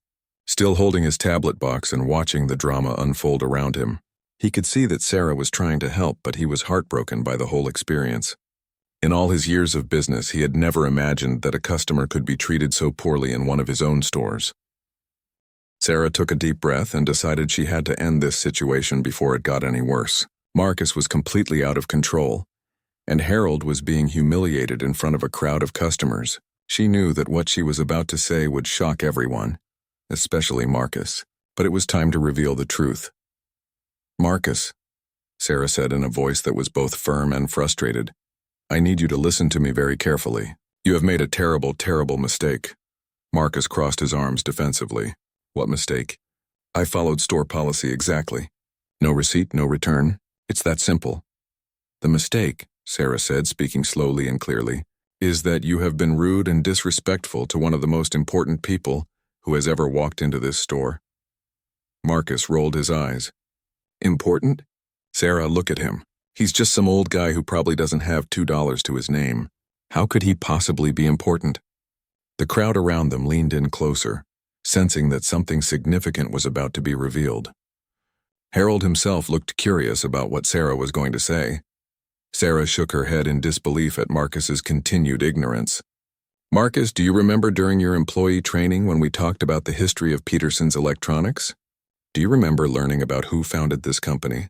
still holding his tablet box and watching the drama unfold around him. He could see that Sarah was trying to help, but he was heartbroken by the whole experience. In all his years of business, he had never imagined that a customer could be treated so poorly in one of his own stores. Sarah took a deep breath and decided she had to end this situation before it got any worse. Marcus was completely out of control, and Harold was being humiliated in front of a crowd of customers. She knew that what she was about to say would shock everyone, especially Marcus, but it was time to reveal the truth. "Marcus," Sarah said in a voice that was both firm and frustrated, "I need you to listen to me very carefully. You have made a terrible, terrible mistake." Marcus crossed his arms defensively. "What mistake?" "I followed store policy exactly. No receipt, no return. It's that simple." "The mistake," Sarah said, speaking slowly and clearly, "is that you have been rude and disrespectful to one of the most important people who has ever walked into this store." Marcus rolled his eyes. "Important? Sarah, look at him. He's just some old guy who probably doesn't have $2 to his name. How could he possibly be important?" The crowd around them leaned in closer, sensing that something significant was about to be revealed. Harold himself looked curious about what Sarah was going to say. Sarah shook her head in disbelief at Marcus's continued ignorance. "Marcus, do you remember during your employee training when we talked about the history of Peterson's Electronics? Do you remember learning about who founded this company?"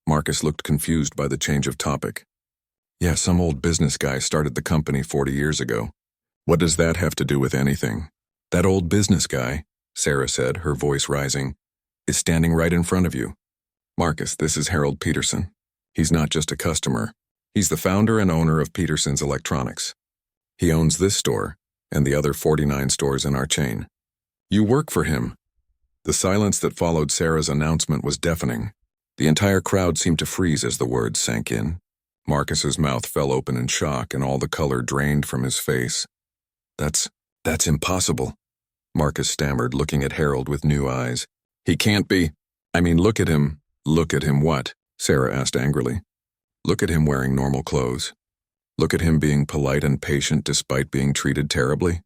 Marcus looked confused by the change of topic. "Yeah, some old business guy started the company 40 years ago. What does that have to do with anything?" "That old business guy," Sarah said, her voice rising, "is standing right in front of you. Marcus, this is Harold Peterson. He's not just a customer. He's the founder and owner of Peterson's Electronics. He owns this store and the other 49 stores in our chain. You work for him." The silence that followed Sarah's announcement was deafening. The entire crowd seemed to freeze as the words sank in. Marcus's mouth fell open in shock and all the color drained from his face. That's impossible," Marcus stammered, looking at Harold with new eyes. "He can't be. I mean, look at him." "Look at him what?" Sarah asked angrily. "Look at him wearing normal clothes. Look at him being polite and patient despite being treated terribly.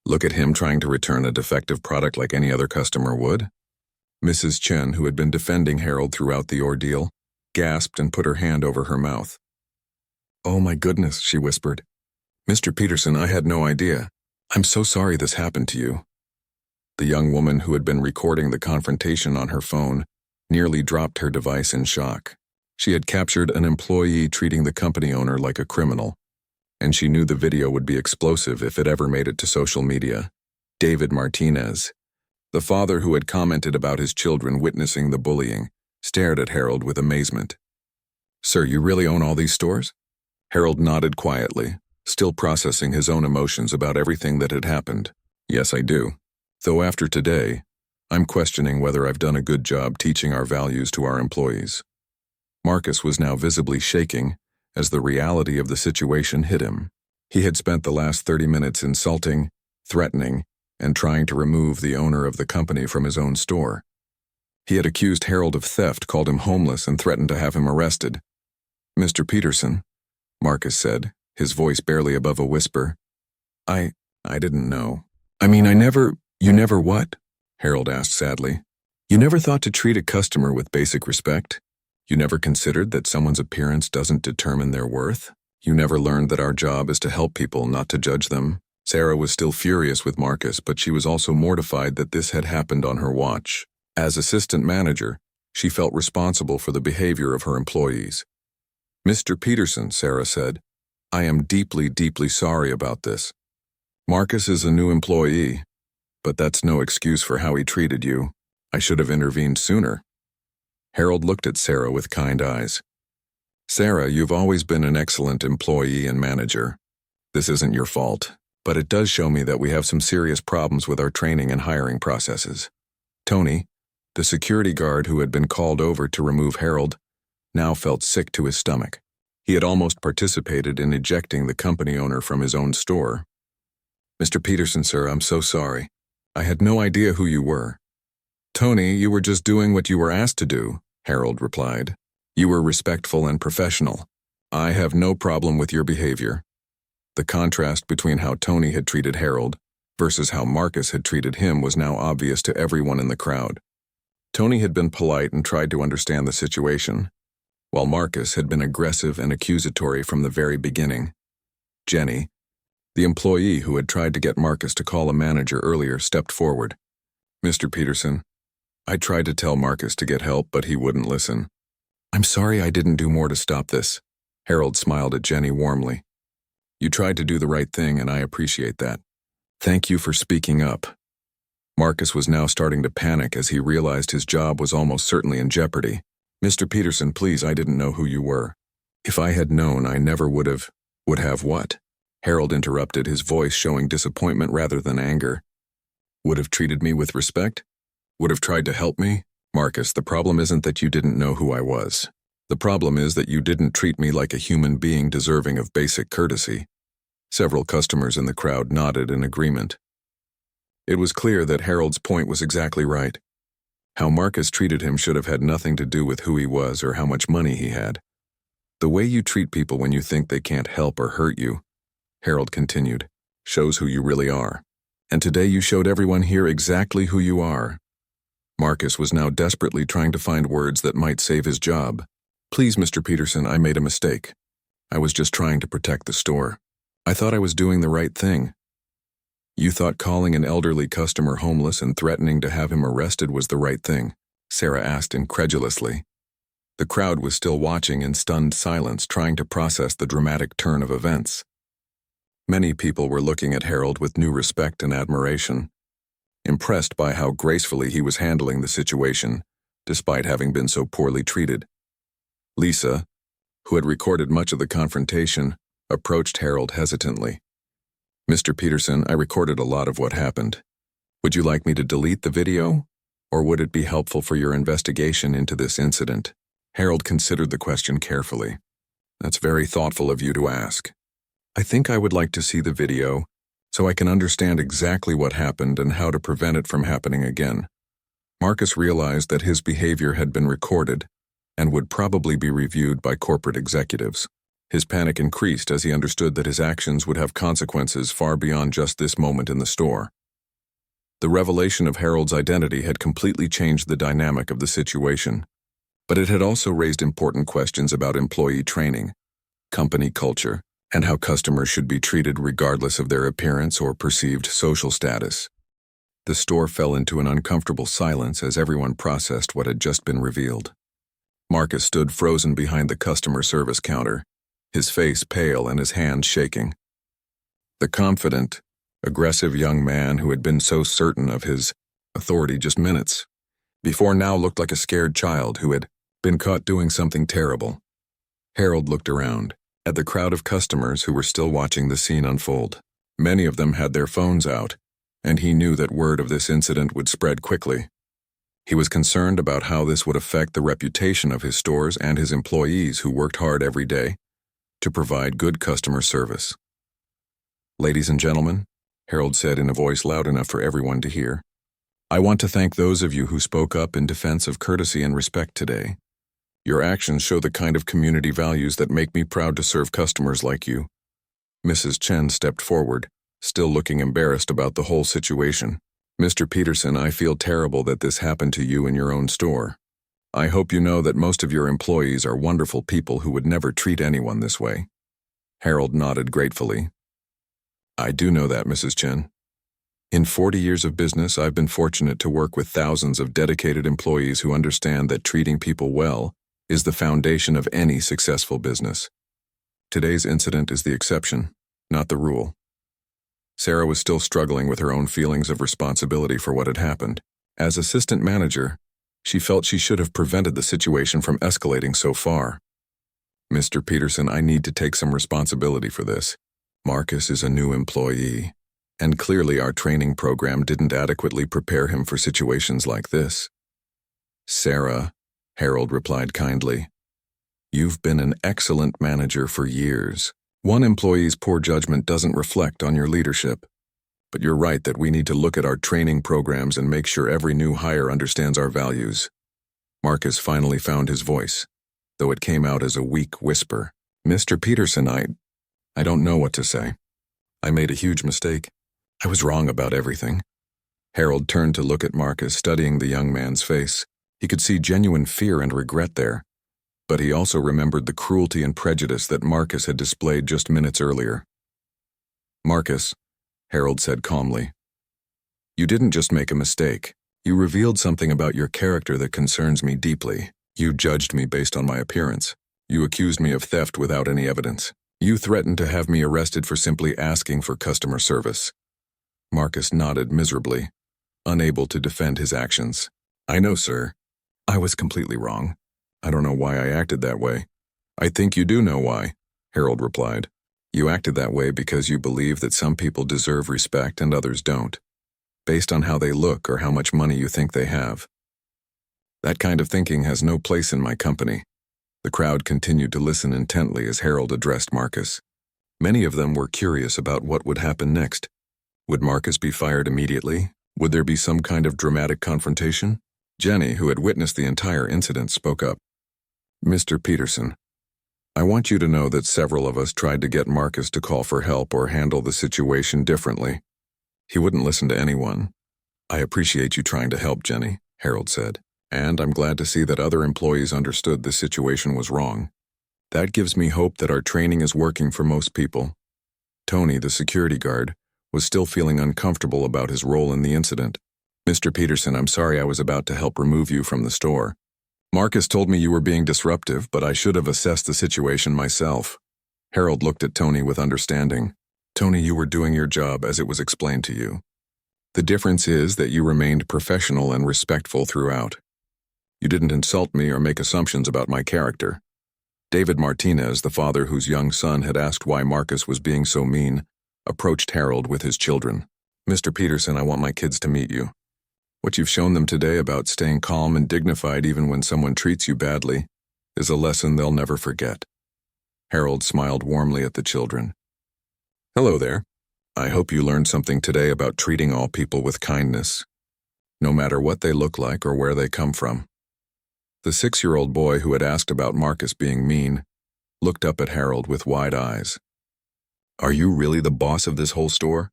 Look at him trying to return a defective product like any other customer would." Mrs. Chen, who had been defending Harold throughout the ordeal, gasped and put her hand over her mouth. "Oh my goodness," she whispered. "Mr. Peterson, I had no idea. I'm so sorry this happened to you." The young woman who had been recording the confrontation on her phone nearly dropped her device in shock. She had captured an employee treating the company owner like a criminal, and she knew the video would be explosive if it ever made it to social media. David Martinez, the father who had commented about his children witnessing the bullying, stared at Harold with amazement. "Sir, you really own all these stores?" Harold nodded quietly, still processing his own emotions about everything that had happened. "Yes, I do. Though after today, I'm questioning whether I've done a good job teaching our values to our employees." Marcus was now visibly shaking as the reality of the situation hit him. He had spent the last 30 minutes insulting, threatening, and trying to remove the owner of the company from his own store. He had accused Harold of theft, called him homeless, and threatened to have him arrested. "Mr. Peterson," Marcus said, his voice barely above a whisper, I didn't know. I mean, you never what?" Harold asked sadly. "You never thought to treat a customer with basic respect? You never considered that someone's appearance doesn't determine their worth? You never learned that our job is to help people, not to judge them? Sarah was still furious with Marcus, but she was also mortified that this had happened on her watch. As assistant manager, she felt responsible for the behavior of her employees. "Mr. Peterson," Sarah said, "I am deeply, deeply sorry about this. Marcus is a new employee, but that's no excuse for how he treated you. I should have intervened sooner." Harold looked at Sarah with kind eyes. "Sarah, you've always been an excellent employee and manager. This isn't your fault, but it does show me that we have some serious problems with our training and hiring processes." Tony, the security guard who had been called over to remove Harold, now felt sick to his stomach. He had almost participated in ejecting the company owner from his own store. "Mr. Peterson, sir, I'm so sorry. I had no idea who you were." "Tony, you were just doing what you were asked to do," Harold replied. "You were respectful and professional. I have no problem with your behavior." The contrast between how Tony had treated Harold versus how Marcus had treated him was now obvious to everyone in the crowd. Tony had been polite and tried to understand the situation, while Marcus had been aggressive and accusatory from the very beginning. Jenny, the employee who had tried to get Marcus to call a manager earlier, stepped forward. "Mr. Peterson, I tried to tell Marcus to get help, but he wouldn't listen. I'm sorry I didn't do more to stop this." Harold smiled at Jenny warmly. "You tried to do the right thing, and I appreciate that. Thank you for speaking up." Marcus was now starting to panic as he realized his job was almost certainly in jeopardy. "Mr. Peterson, please, I didn't know who you were. If I had known, I never would have." "Would have what?" Harold interrupted, his voice showing disappointment rather than anger. "Would have treated me with respect? Would have tried to help me?" "Marcus, the problem isn't that you didn't know who I was. The problem is that you didn't treat me like a human being deserving of basic courtesy." Several customers in the crowd nodded in agreement. It was clear that Harold's point was exactly right. How Marcus treated him should have had nothing to do with who he was or how much money he had. "The way you treat people when you think they can't help or hurt you," Harold continued, "shows who you really are. And today you showed everyone here exactly who you are." Marcus was now desperately trying to find words that might save his job. "Please, Mr. Peterson, I made a mistake. I was just trying to protect the store. I thought I was doing the right thing." "You thought calling an elderly customer homeless and threatening to have him arrested was the right thing?" Sarah asked incredulously. The crowd was still watching in stunned silence, trying to process the dramatic turn of events. Many people were looking at Harold with new respect and admiration, impressed by how gracefully he was handling the situation, despite having been so poorly treated. Lisa, who had recorded much of the confrontation, approached Harold hesitantly. "Mr. Peterson, I recorded a lot of what happened. Would you like me to delete the video, or would it be helpful for your investigation into this incident?" Harold considered the question carefully. "That's very thoughtful of you to ask. I think I would like to see the video so I can understand exactly what happened and how to prevent it from happening again." Marcus realized that his behavior had been recorded and would probably be reviewed by corporate executives. His panic increased as he understood that his actions would have consequences far beyond just this moment in the store. The revelation of Harold's identity had completely changed the dynamic of the situation, but it had also raised important questions about employee training, company culture, and how customers should be treated regardless of their appearance or perceived social status. The store fell into an uncomfortable silence as everyone processed what had just been revealed. Marcus stood frozen behind the customer service counter, his face pale and his hands shaking. The confident, aggressive young man who had been so certain of his authority just minutes before now looked like a scared child who had been caught doing something terrible. Harold looked around at the crowd of customers who were still watching the scene unfold. Many of them had their phones out, and he knew that word of this incident would spread quickly. He was concerned about how this would affect the reputation of his stores and his employees who worked hard every day to provide good customer service. "Ladies and gentlemen," Harold said in a voice loud enough for everyone to hear, "I want to thank those of you who spoke up in defense of courtesy and respect today. Your actions show the kind of community values that make me proud to serve customers like you." Mrs. Chen stepped forward, still looking embarrassed about the whole situation. "Mr. Peterson, I feel terrible that this happened to you in your own store. I hope you know that most of your employees are wonderful people who would never treat anyone this way. Harold nodded gratefully. I do know that, Mrs. Chen. In 40 years of business, I've been fortunate to work with thousands of dedicated employees who understand that treating people well is the foundation of any successful business. Today's incident is the exception, not the rule. Sarah was still struggling with her own feelings of responsibility for what had happened. As assistant manager, she felt she should have prevented the situation from escalating so far. Mr. Peterson, I need to take some responsibility for this. Marcus is a new employee, and clearly our training program didn't adequately prepare him for situations like this. Sarah, Harold replied kindly, you've been an excellent manager for years. One employee's poor judgment doesn't reflect on your leadership. But you're right that we need to look at our training programs and make sure every new hire understands our values. Marcus finally found his voice, though it came out as a weak whisper. Mr. Peterson, I don't know what to say. I made a huge mistake. I was wrong about everything. Harold turned to look at Marcus, studying the young man's face. He could see genuine fear and regret there, but he also remembered the cruelty and prejudice that Marcus had displayed just minutes earlier. Marcus, Harold said calmly, you didn't just make a mistake. You revealed something about your character that concerns me deeply. You judged me based on my appearance. You accused me of theft without any evidence. You threatened to have me arrested for simply asking for customer service. Marcus nodded miserably, unable to defend his actions. I know, sir. I was completely wrong. I don't know why I acted that way. I think you do know why, Harold replied. You acted that way because you believe that some people deserve respect and others don't, based on how they look or how much money you think they have. That kind of thinking has no place in my company. The crowd continued to listen intently as Harold addressed Marcus. Many of them were curious about what would happen next. Would Marcus be fired immediately? Would there be some kind of dramatic confrontation? Jenny, who had witnessed the entire incident, spoke up. Mr. Peterson, I want you to know that several of us tried to get Marcus to call for help or handle the situation differently. He wouldn't listen to anyone. I appreciate you trying to help, Jenny, Harold said, and I'm glad to see that other employees understood the situation was wrong. That gives me hope that our training is working for most people. Tony, the security guard, was still feeling uncomfortable about his role in the incident. Mr. Peterson, I'm sorry I was about to help remove you from the store. Marcus told me you were being disruptive, but I should have assessed the situation myself. Harold looked at Tony with understanding. Tony, you were doing your job as it was explained to you. The difference is that you remained professional and respectful throughout. You didn't insult me or make assumptions about my character. David Martinez, the father whose young son had asked why Marcus was being so mean, approached Harold with his children. Mr. Peterson, I want my kids to meet you. What you've shown them today about staying calm and dignified even when someone treats you badly is a lesson they'll never forget. Harold smiled warmly at the children. Hello there. I hope you learned something today about treating all people with kindness, no matter what they look like or where they come from. The 6-year-old boy who had asked about Marcus being mean looked up at Harold with wide eyes. Are you really the boss of this whole store?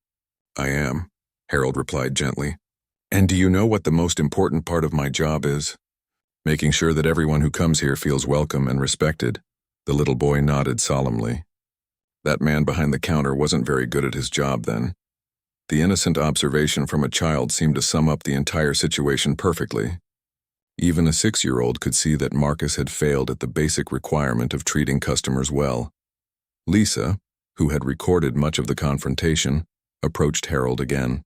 I am, Harold replied gently. And do you know what the most important part of my job is? Making sure that everyone who comes here feels welcome and respected. The little boy nodded solemnly. That man behind the counter wasn't very good at his job then. The innocent observation from a child seemed to sum up the entire situation perfectly. Even a 6-year-old could see that Marcus had failed at the basic requirement of treating customers well. Lisa, who had recorded much of the confrontation, approached Harold again.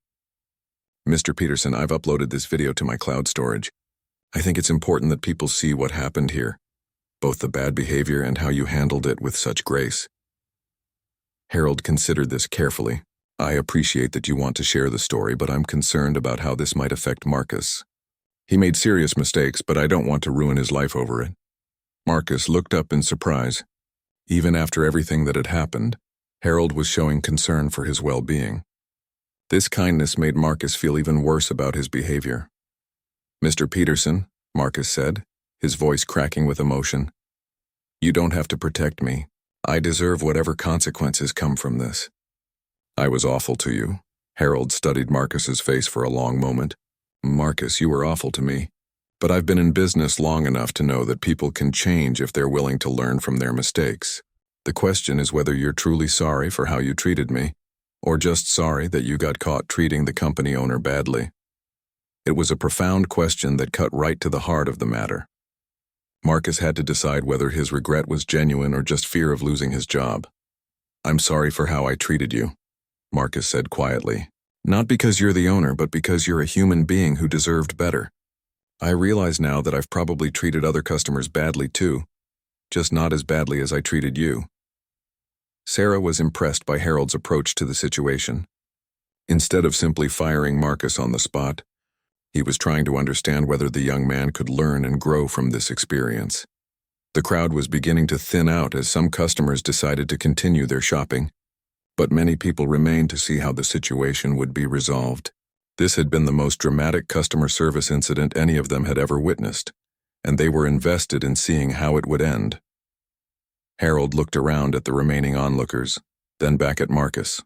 Mr. Peterson, I've uploaded this video to my cloud storage. I think it's important that people see what happened here, both the bad behavior and how you handled it with such grace. Harold considered this carefully. I appreciate that you want to share the story, but I'm concerned about how this might affect Marcus. He made serious mistakes, but I don't want to ruin his life over it. Marcus looked up in surprise. Even after everything that had happened, Harold was showing concern for his well-being. This kindness made Marcus feel even worse about his behavior. Mr. Peterson, Marcus said, his voice cracking with emotion, you don't have to protect me. I deserve whatever consequences come from this. I was awful to you. Harold studied Marcus's face for a long moment. Marcus, you were awful to me. But I've been in business long enough to know that people can change if they're willing to learn from their mistakes. The question is whether you're truly sorry for how you treated me, or just sorry that you got caught treating the company owner badly. It was a profound question that cut right to the heart of the matter. Marcus had to decide whether his regret was genuine or just fear of losing his job. "I'm sorry for how I treated you," Marcus said quietly. "Not because you're the owner, but because you're a human being who deserved better. I realize now that I've probably treated other customers badly too, just not as badly as I treated you." Sarah was impressed by Harold's approach to the situation. Instead of simply firing Marcus on the spot, he was trying to understand whether the young man could learn and grow from this experience. The crowd was beginning to thin out as some customers decided to continue their shopping, but many people remained to see how the situation would be resolved. This had been the most dramatic customer service incident any of them had ever witnessed, and they were invested in seeing how it would end. Harold looked around at the remaining onlookers, then back at Marcus.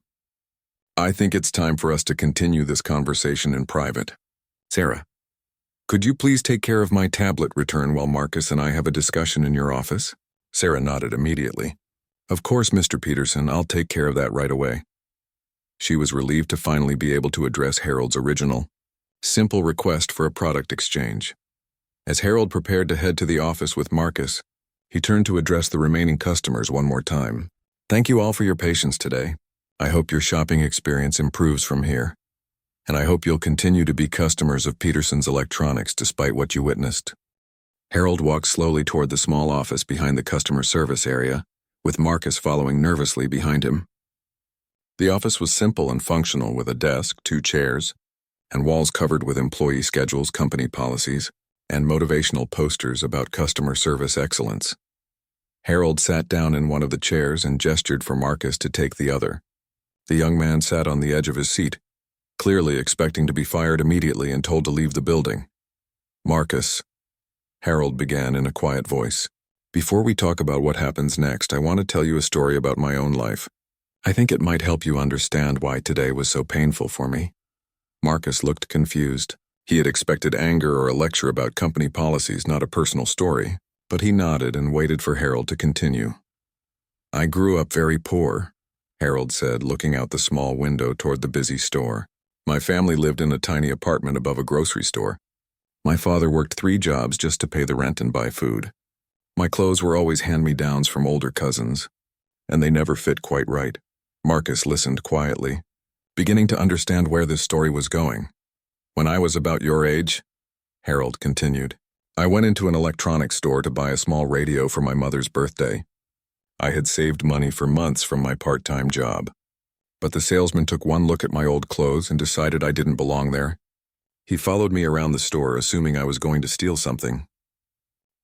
"I think it's time for us to continue this conversation in private. Sarah, could you please take care of my tablet return while Marcus and I have a discussion in your office?" Sarah nodded immediately. "Of course, Mr. Peterson, I'll take care of that right away." She was relieved to finally be able to address Harold's original, simple request for a product exchange. As Harold prepared to head to the office with Marcus, he turned to address the remaining customers one more time. "Thank you all for your patience today. I hope your shopping experience improves from here, and I hope you'll continue to be customers of Peterson's Electronics despite what you witnessed." Harold walked slowly toward the small office behind the customer service area, with Marcus following nervously behind him. The office was simple and functional, with a desk, 2 chairs, and walls covered with employee schedules, company policies, and motivational posters about customer service excellence. Harold sat down in one of the chairs and gestured for Marcus to take the other. The young man sat on the edge of his seat, clearly expecting to be fired immediately and told to leave the building. "Marcus," Harold began in a quiet voice, "before we talk about what happens next, I want to tell you a story about my own life. I think it might help you understand why today was so painful for me." Marcus looked confused. He had expected anger or a lecture about company policies, not a personal story, but he nodded and waited for Harold to continue. "I grew up very poor," Harold said, looking out the small window toward the busy store. "My family lived in a tiny apartment above a grocery store. My father worked 3 jobs just to pay the rent and buy food. My clothes were always hand-me-downs from older cousins, and they never fit quite right." Marcus listened quietly, beginning to understand where this story was going. "When I was about your age," Harold continued, "I went into an electronics store to buy a small radio for my mother's birthday. I had saved money for months from my part-time job. But the salesman took one look at my old clothes and decided I didn't belong there. He followed me around the store, assuming I was going to steal something.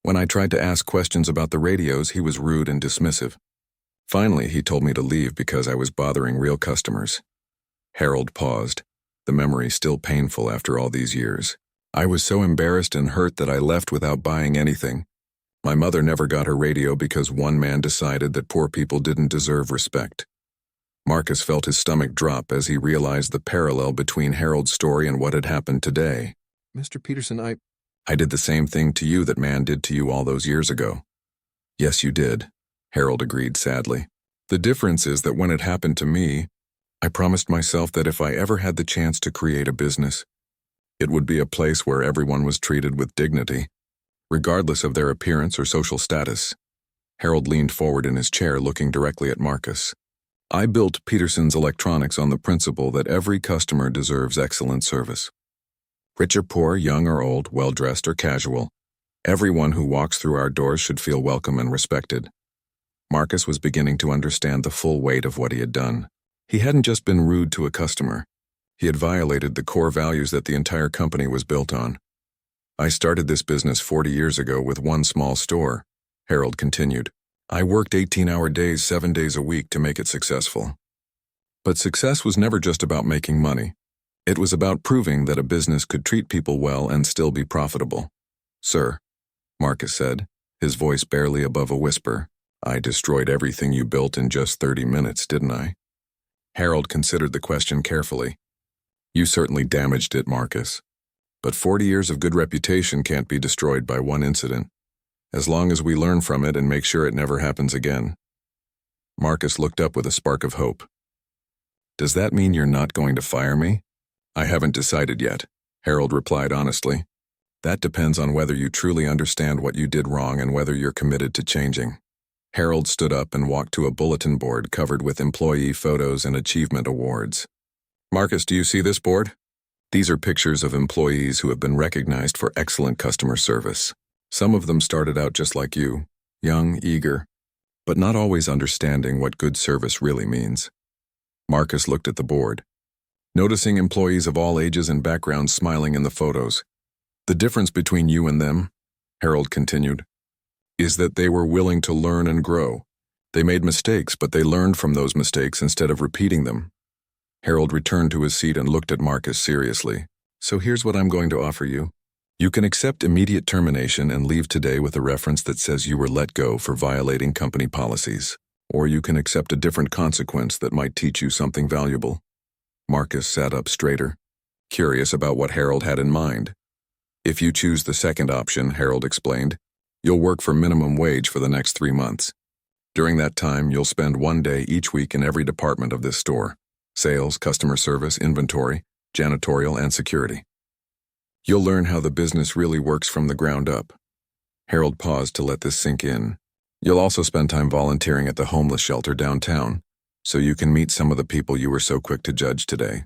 When I tried to ask questions about the radios, he was rude and dismissive. Finally, he told me to leave because I was bothering real customers." Harold paused, the memory still painful after all these years. "I was so embarrassed and hurt that I left without buying anything. My mother never got her radio because one man decided that poor people didn't deserve respect." Marcus felt his stomach drop as he realized the parallel between Harold's story and what had happened today. "Mr. Peterson, I did the same thing to you that man did to you all those years ago." "Yes, you did," Harold agreed sadly. "The difference is that when it happened to me, I promised myself that if I ever had the chance to create a business, it would be a place where everyone was treated with dignity, regardless of their appearance or social status." Harold leaned forward in his chair, looking directly at Marcus. "I built Peterson's Electronics on the principle that every customer deserves excellent service. Rich or poor, young or old, well-dressed or casual, everyone who walks through our doors should feel welcome and respected." Marcus was beginning to understand the full weight of what he had done. He hadn't just been rude to a customer. He had violated the core values that the entire company was built on. "I started this business 40 years ago with one small store," Harold continued. "I worked 18-hour days, 7 days a week to make it successful. But success was never just about making money. It was about proving that a business could treat people well and still be profitable." "Sir," Marcus said, his voice barely above a whisper, "I destroyed everything you built in just 30 minutes, didn't I?" Harold considered the question carefully. "You certainly damaged it, Marcus. But 40 years of good reputation can't be destroyed by one incident, as long as we learn from it and make sure it never happens again. Marcus looked up with a spark of hope. Does that mean you're not going to fire me? I haven't decided yet, Harold replied honestly. That depends on whether you truly understand what you did wrong and whether you're committed to changing. Harold stood up and walked to a bulletin board covered with employee photos and achievement awards. Marcus, do you see this board? These are pictures of employees who have been recognized for excellent customer service. Some of them started out just like you, young, eager, but not always understanding what good service really means. Marcus looked at the board, noticing employees of all ages and backgrounds smiling in the photos. The difference between you and them, Harold continued, is that they were willing to learn and grow. They made mistakes, but they learned from those mistakes instead of repeating them. Harold returned to his seat and looked at Marcus seriously. So here's what I'm going to offer you. You can accept immediate termination and leave today with a reference that says you were let go for violating company policies. Or you can accept a different consequence that might teach you something valuable. Marcus sat up straighter, curious about what Harold had in mind. If you choose the second option, Harold explained, you'll work for minimum wage for the next 3 months. During that time, you'll spend 1 day each week in every department of this store: sales, customer service, inventory, janitorial, and security. You'll learn how the business really works from the ground up. Harold paused to let this sink in. You'll also spend time volunteering at the homeless shelter downtown, so you can meet some of the people you were so quick to judge today.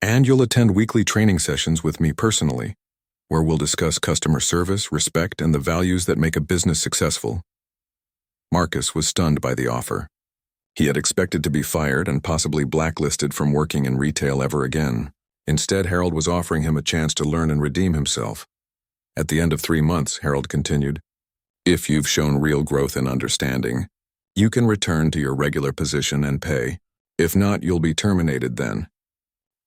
And you'll attend weekly training sessions with me personally, where we'll discuss customer service, respect, and the values that make a business successful. Marcus was stunned by the offer. He had expected to be fired and possibly blacklisted from working in retail ever again. Instead, Harold was offering him a chance to learn and redeem himself. At the end of 3 months, Harold continued, if you've shown real growth and understanding, you can return to your regular position and pay. If not, you'll be terminated then.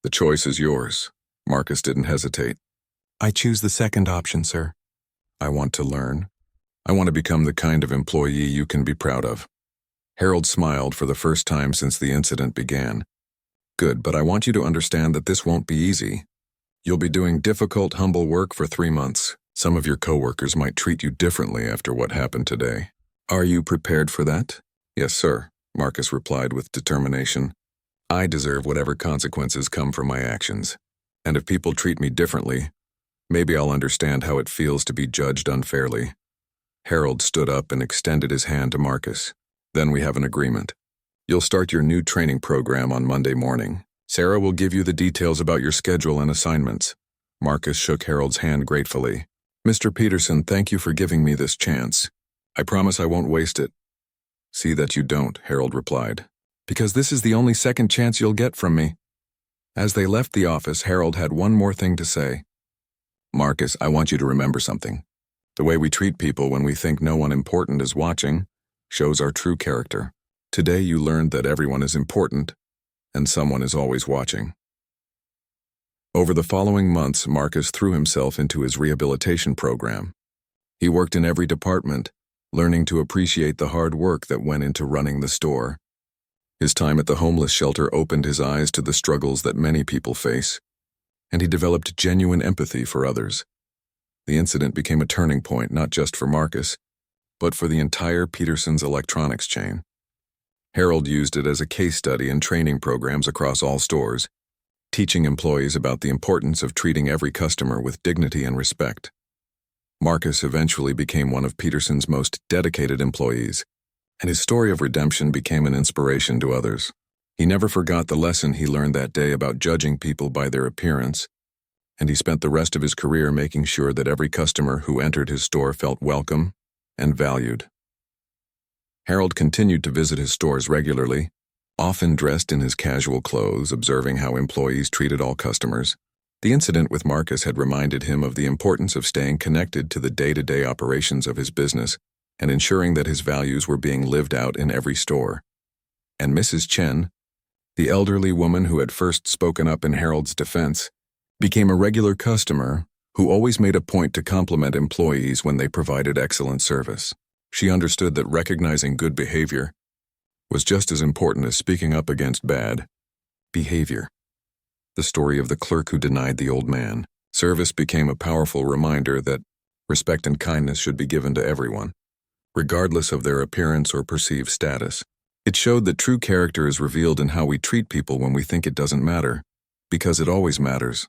The choice is yours. Marcus didn't hesitate. I choose the second option, sir. I want to learn. I want to become the kind of employee you can be proud of. Harold smiled for the first time since the incident began. Good, but I want you to understand that this won't be easy. You'll be doing difficult, humble work for 3 months. Some of your coworkers might treat you differently after what happened today. Are you prepared for that? Yes, sir, Marcus replied with determination. I deserve whatever consequences come from my actions. And if people treat me differently, maybe I'll understand how it feels to be judged unfairly. Harold stood up and extended his hand to Marcus. Then we have an agreement. You'll start your new training program on Monday morning. Sarah will give you the details about your schedule and assignments. Marcus shook Harold's hand gratefully. Mr. Peterson, thank you for giving me this chance. I promise I won't waste it. See that you don't, Harold replied. Because this is the only second chance you'll get from me. As they left the office, Harold had one more thing to say. Marcus, I want you to remember something. The way we treat people when we think no one important is watching shows our true character. Today you learned that everyone is important, and someone is always watching. Over the following months, Marcus threw himself into his rehabilitation program. He worked in every department, learning to appreciate the hard work that went into running the store. His time at the homeless shelter opened his eyes to the struggles that many people face, and he developed genuine empathy for others. The incident became a turning point not just for Marcus, but for the entire Peterson's electronics chain. Harold used it as a case study in training programs across all stores, teaching employees about the importance of treating every customer with dignity and respect. Marcus eventually became one of Peterson's most dedicated employees, and his story of redemption became an inspiration to others. He never forgot the lesson he learned that day about judging people by their appearance, and he spent the rest of his career making sure that every customer who entered his store felt welcome and valued. Harold continued to visit his stores regularly, often dressed in his casual clothes, observing how employees treated all customers. The incident with Marcus had reminded him of the importance of staying connected to the day-to-day operations of his business and ensuring that his values were being lived out in every store. And Mrs. Chen, the elderly woman who had first spoken up in Harold's defense, became a regular customer who always made a point to compliment employees when they provided excellent service. She understood that recognizing good behavior was just as important as speaking up against bad behavior. The story of the clerk who denied the old man, Service became a powerful reminder that respect and kindness should be given to everyone, regardless of their appearance or perceived status. It showed that true character is revealed in how we treat people when we think it doesn't matter, because it always matters.